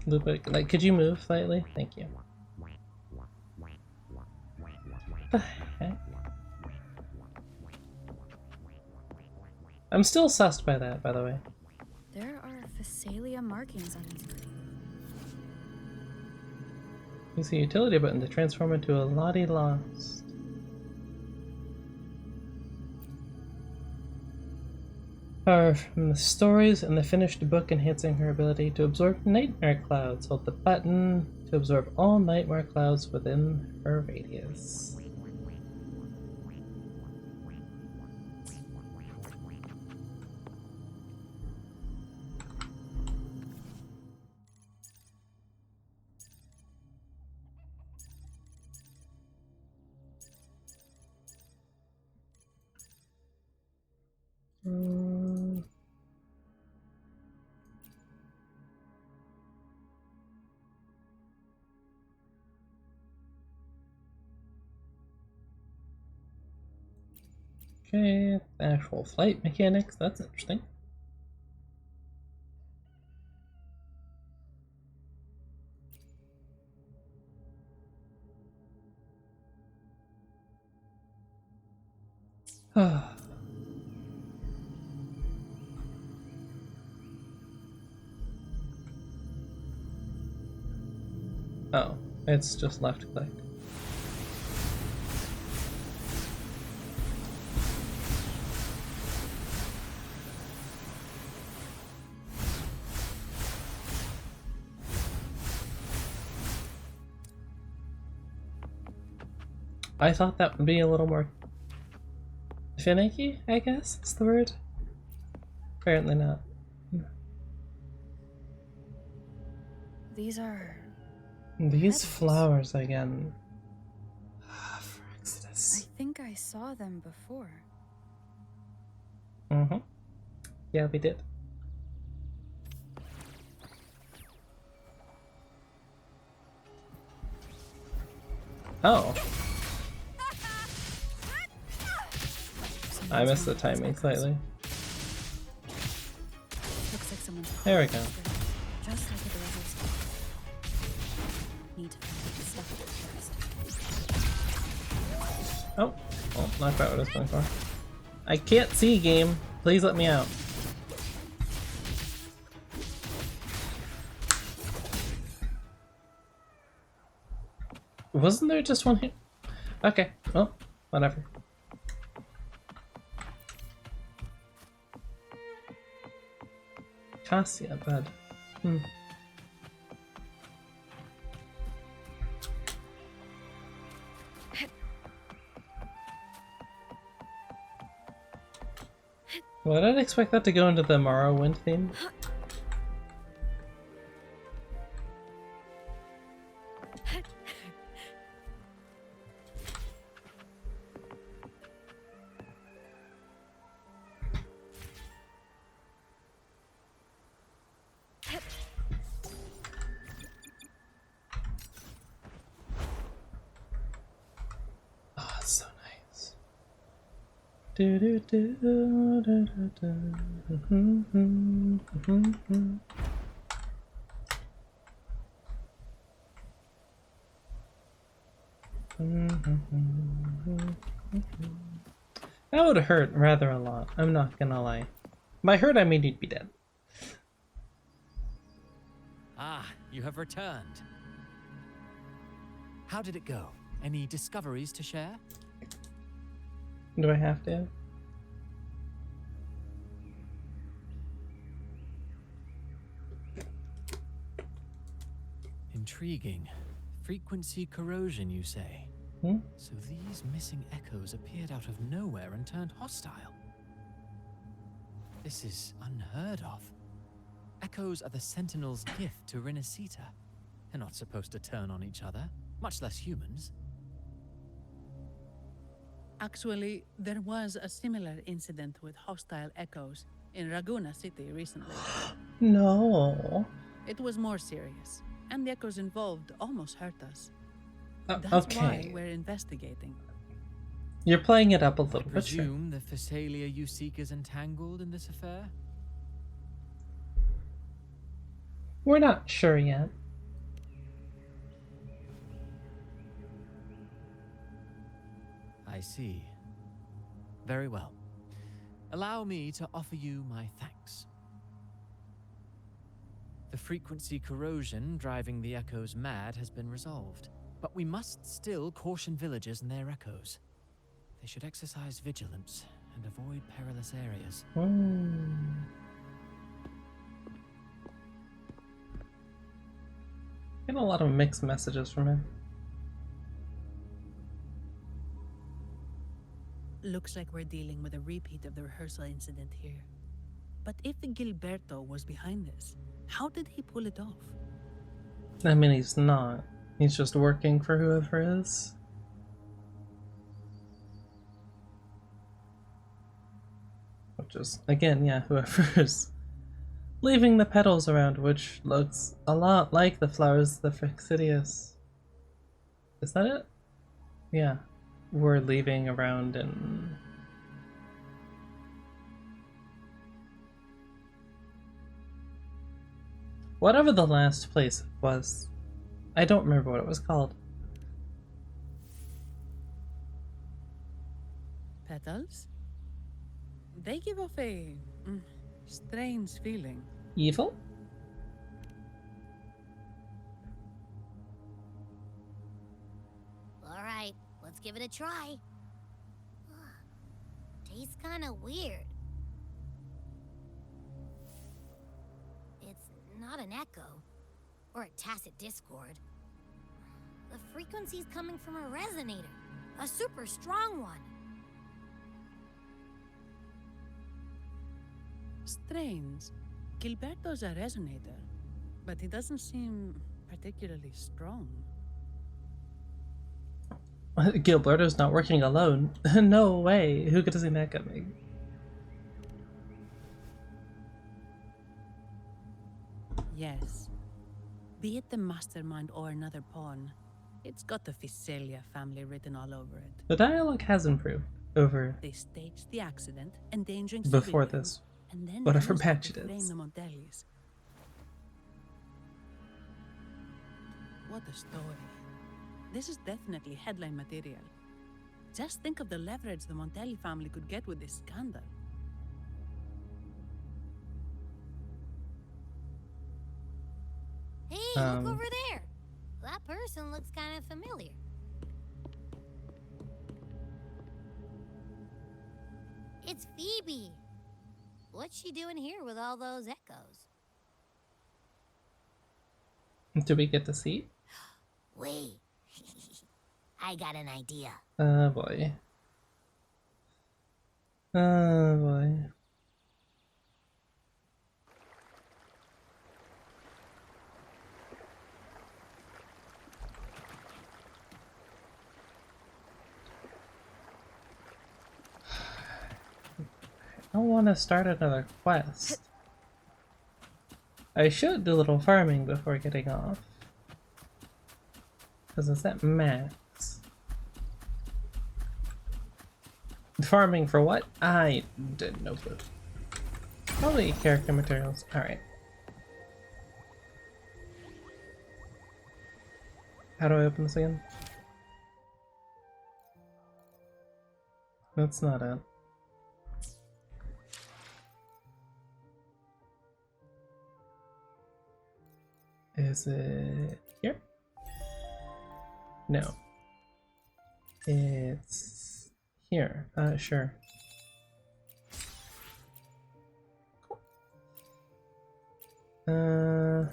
Lupa, like, could you move slightly? Thank you. What the heck? I'm still sussed by that, by the way. There are Phasalia markings on his grave. Use the utility button to transform into a Lottie Lost. Power from the stories and the finished book enhancing her ability to absorb nightmare clouds. Hold the button to absorb all nightmare clouds within her radius. Okay, actual flight mechanics, that's interesting. Oh, it's just left click. I thought that would be a little more finicky, I guess is the word. Apparently not. These are... These flowers again. I think I saw them before. Mm-hmm. Yeah, we did. Oh. I missed the timing slightly. Looks like someone's... There we go. Just like the others. Need to find the stuff first. Oh, well, not quite what I was going for. I can't see, game. Please let me out. Wasn't there just one here? Okay, well, whatever. Cassia, bud. Well, I didn't expect that to go into the Morrowind theme. Oh, it's so nice. Do do do do do do. That would hurt rather a lot, I'm not gonna lie. By hurt I mean he'd be dead. Ah, you have returned. How did it go? Any discoveries to share? Do I have to? Intriguing. Frequency corrosion, you say? Hmm? So these missing echoes appeared out of nowhere and turned hostile. This is unheard of. Echoes are the Sentinel's gift to Rinascita. They're not supposed to turn on each other, much less humans. Actually, there was a similar incident with hostile echoes in Raguna City recently. No. It was more serious, and the echoes involved almost hurt us. That's Okay. why we're investigating. You're playing it up a little I bit. Sure. presume the Phasalia you seek is entangled in this affair? We're not sure yet. I see. Very well. Allow me to offer you my thanks. The frequency corrosion driving the echoes mad has been resolved, but we must still caution villagers and their echoes. They should exercise vigilance and avoid perilous areas. Get a lot of mixed messages from him. Looks like we're dealing with a repeat of the rehearsal incident here. But if Gilberto was behind this, how did he pull it off? I mean, he's not. He's just working for whoever is. Which is, again, yeah, whoever is leaving the petals around, which looks a lot like the flowers of the Phrixidius. Is that it? Yeah. We're leaving around in... whatever the last place was. I don't remember what it was called. Petals? They give off a strange feeling. Evil? Alright, let's give it a try. Tastes kinda weird. It's not an echo, or a tacit discord. The frequency's coming from a resonator, a super strong one. Strange. Gilberto's a resonator, but he doesn't seem particularly strong. Gilberto's not working alone. No way. Who could have seen that coming? Yes. Be it the mastermind or another pawn, it's got the Phasalia family written all over it. The dialogue has improved over They staged the accident, endangering before civilians, this. and then Whatever used match to it frame is. the Montellis. What a story. This is definitely headline material. Just think of the leverage the Montelli family could get with this scandal. Hey, look over there! That person looks kind of familiar. It's Phoebe! What's she doing here with all those echoes? Do we get to see? Wait. I got an idea. Oh boy. Oh boy. I don't want to start another quest. I should do a little farming before getting off. Because it's at max. Farming for what? I didn't know. Probably character materials. Alright. How do I open this again? That's not it. Is it here? No. It's here. Sure. Cool.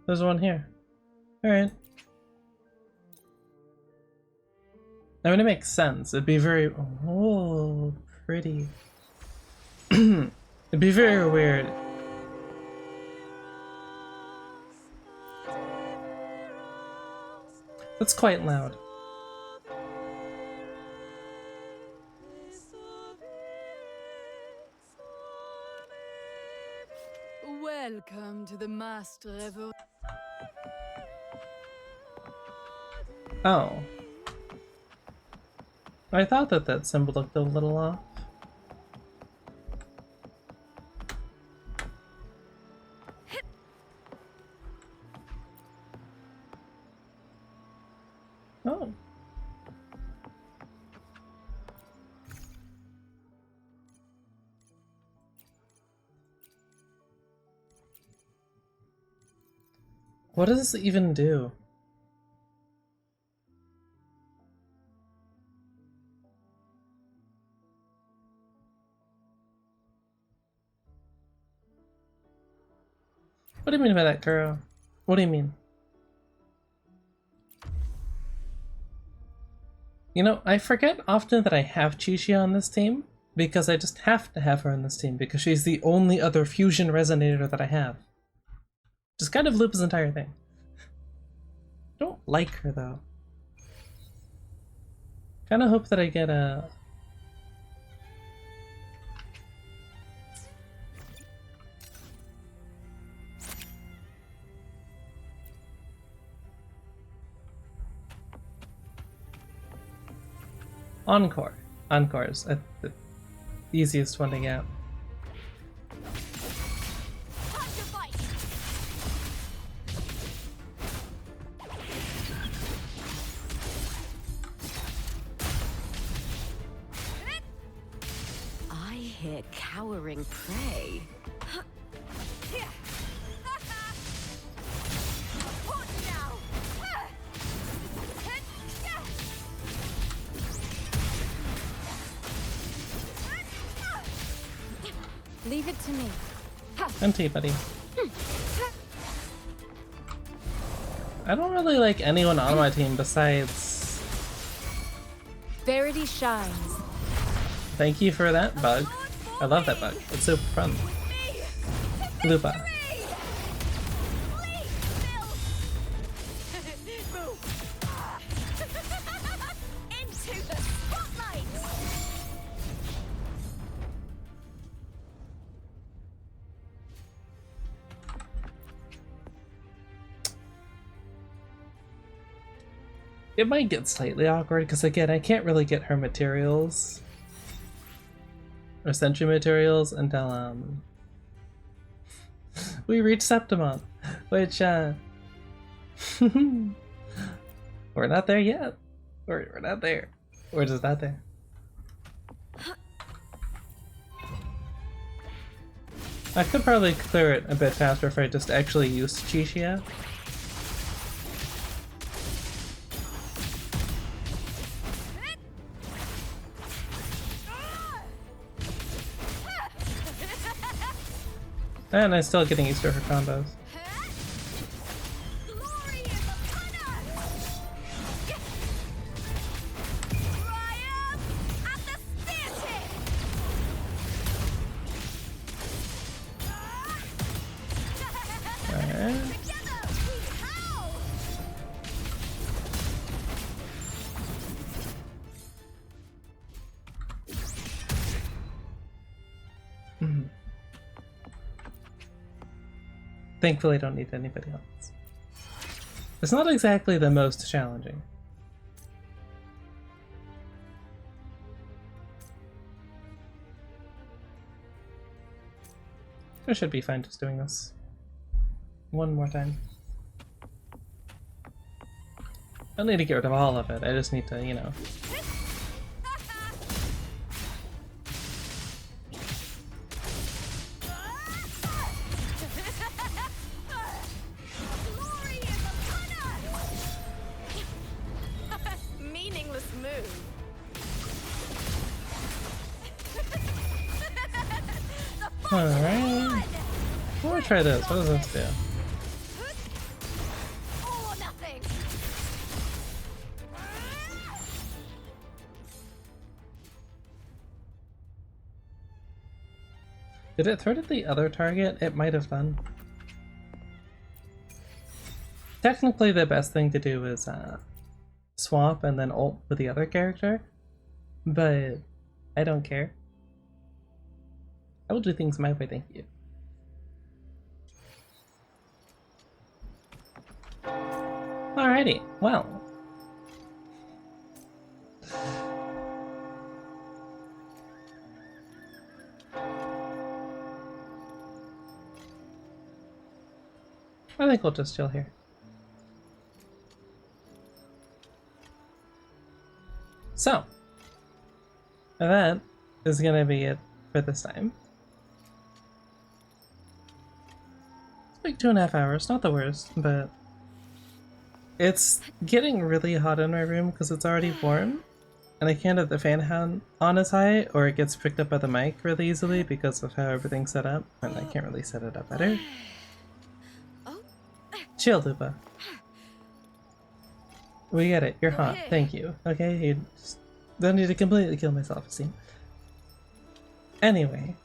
There's one here. Alright. I mean, it makes sense. It'd be very... Oh, pretty. It'd be very weird. That's quite loud. Welcome to the Master Revo. Oh. I thought that that symbol looked a little off. Oh. What does this even do? What do you mean by that, girl? What do you mean? You know, I forget often that I have Chi-Chi on this team, because I just have to have her on this team, because she's the only other fusion resonator that I have. Just kind of Lupa's entire thing. I don't like her, though. Kinda hope that I get a... Encore. Encore is the easiest one to get. I hear cowering prey. Leave it to me. MT, buddy. I don't really like anyone on my team besides... Verity shines. Thank you for that bug. I love that bug. It's super fun. Lupa. It might get slightly awkward because again, I can't really get her materials or sentry materials until we reach Septimon, which we're not there yet. We're not there. We're just not there. I could probably clear it a bit faster if I just actually used Chi-Chi. And I'm still getting used to her combos. Thankfully, I don't need anybody else. It's not exactly the most challenging. I should be fine just doing this one more time. I don't need to get rid of all of it, I just need to, you know. Alright. Before I try this, what does this do? Did it throw it at the other target? It might have done. Technically, the best thing to do is swap and then ult with the other character, but I don't care. I will do things my way, thank you. Alrighty, well. I think we'll just chill here. So, that is gonna be it for this time. It's like 2.5 hours, not the worst, but it's getting really hot in my room because it's already warm, and I can't have the fan on as high or it gets picked up by the mic really easily because of how everything's set up, and I can't really set it up better. Chill, Lupa. We get it. You're hot. Thank you. Okay, you just don't need to completely kill my self-esteem. Anyway.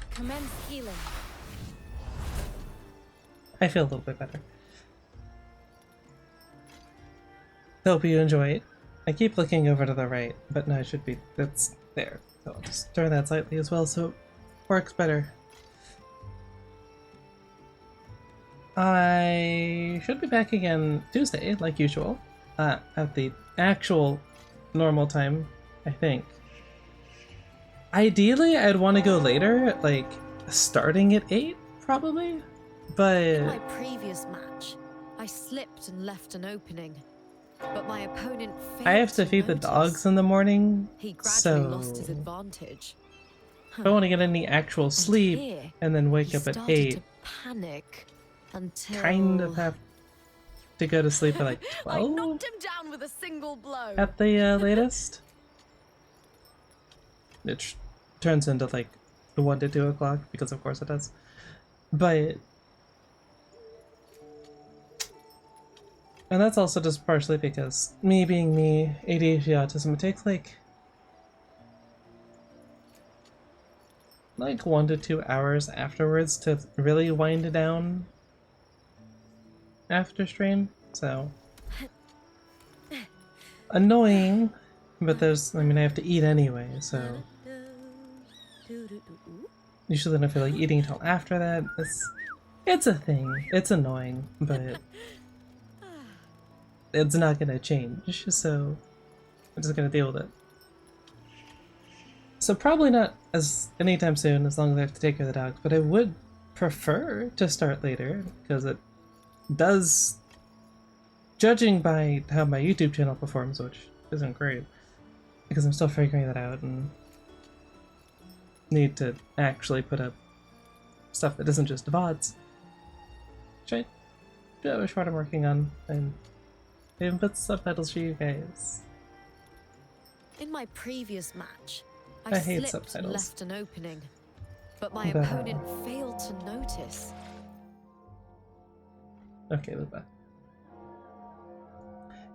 Commence healing. I feel a little bit better. Hope you enjoy it. I keep looking over to the right, but no, it should be, that's there. So I'll just turn that slightly as well so it works better. I should be back again Tuesday, like usual, at the actual normal time, I think. Ideally, I'd want to go later, like starting at 8, probably, but... In my previous match, I slipped and left an opening, but my opponent failed I have to feed the dogs in the morning, he gradually so lost his advantage. I don't want to get any actual sleep and then wake up at 8. To panic until... Kind of have to go to sleep at like 12? I knocked him down with a single blow. At the latest? It turns into like 1 to 2 o'clock, because of course it does. But... And that's also just partially because me being me, ADHD autism, it takes like 1 to 2 hours afterwards to really wind it down after stream, so annoying, but there's, I mean, I have to eat anyway, so usually I don't feel like eating until after that. It's a thing, it's annoying, but it's not gonna change, so I'm just gonna deal with it. So probably not as anytime soon, as long as I have to take care of the dogs, but I would prefer to start later, because it does, judging by how my YouTube channel performs, which isn't great, because I'm still figuring that out and need to actually put up stuff that isn't just VODs, which I wish what I'm working on, and even put subtitles for you guys. In my previous match, I hate slipped and subtitles. left an opening, but my opponent failed to notice. Okay, Lupa.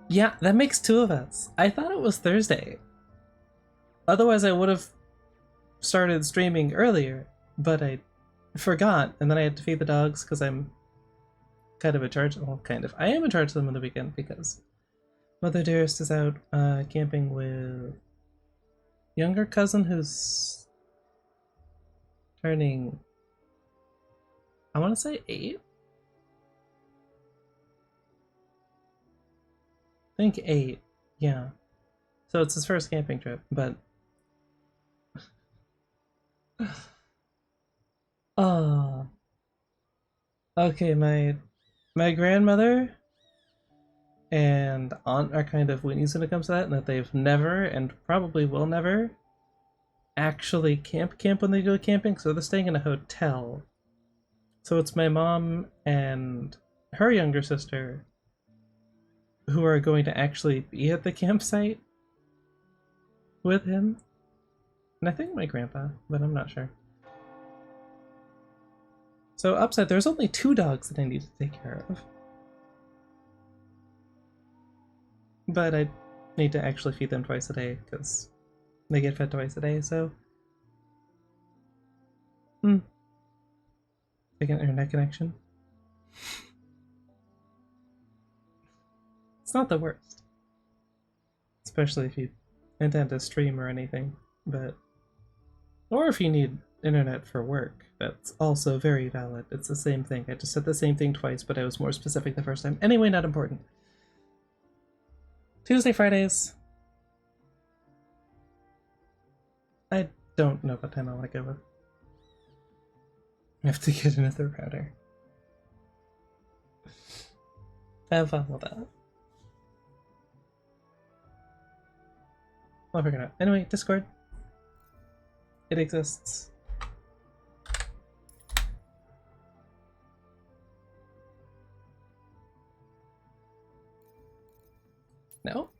Yeah, that makes 2 of us. I thought it was Thursday. Otherwise, I would have started streaming earlier, but I forgot, and then I had to feed the dogs because I'm kind of in charge. Well, kind of. I am in charge of them on the weekend because Mother Dearest is out camping with younger cousin who's turning, I want to say 8? I think 8, yeah. So it's his first camping trip, but... Oh. Okay, my grandmother and aunt are kind of weenies when it comes to that, and that they've never, and probably will never, actually camp when they go camping, so they're staying in a hotel. So it's my mom and her younger sister who are going to actually be at the campsite with him. And I think my grandpa, but I'm not sure. So upside, there's only 2 dogs that I need to take care of. But I need to actually feed them twice a day, because They get fed twice a day, so like an internet connection. It's not the worst. Especially if you intend to stream or anything, but or if you need internet for work, that's also very valid. It's the same thing. I just said the same thing twice, but I was more specific the first time. Anyway, not important. Tuesday, Fridays. I don't know what time I want to go with. I have to get another router. Have fun with that. I'll figure it out. Anyway, Discord. It exists. No?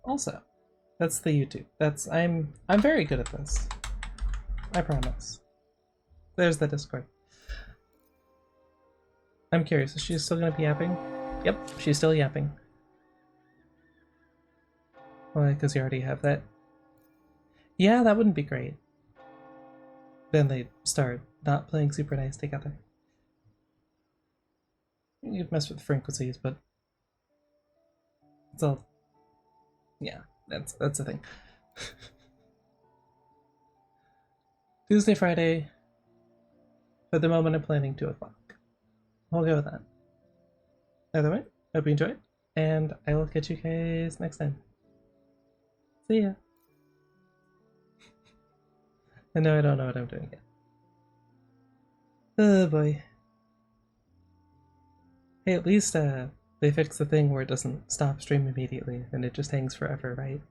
Also, that's the YouTube. I'm very good at this. I promise. There's the Discord. I'm curious, is she still gonna be yapping? Yep, she's still yapping. Why, because you already have that? Yeah, that wouldn't be great. Then they'd start not playing super nice together. You'd mess with frequencies, but it's all, yeah, that's the thing. Tuesday, Friday. For the moment, I'm planning 2 o'clock. We'll go with that. Either way, hope you enjoyed, and I will catch you guys next time. See ya. I know I don't know what I'm doing yet. Oh boy. Hey, at least they fixed the thing where it doesn't stop stream immediately and it just hangs forever, right?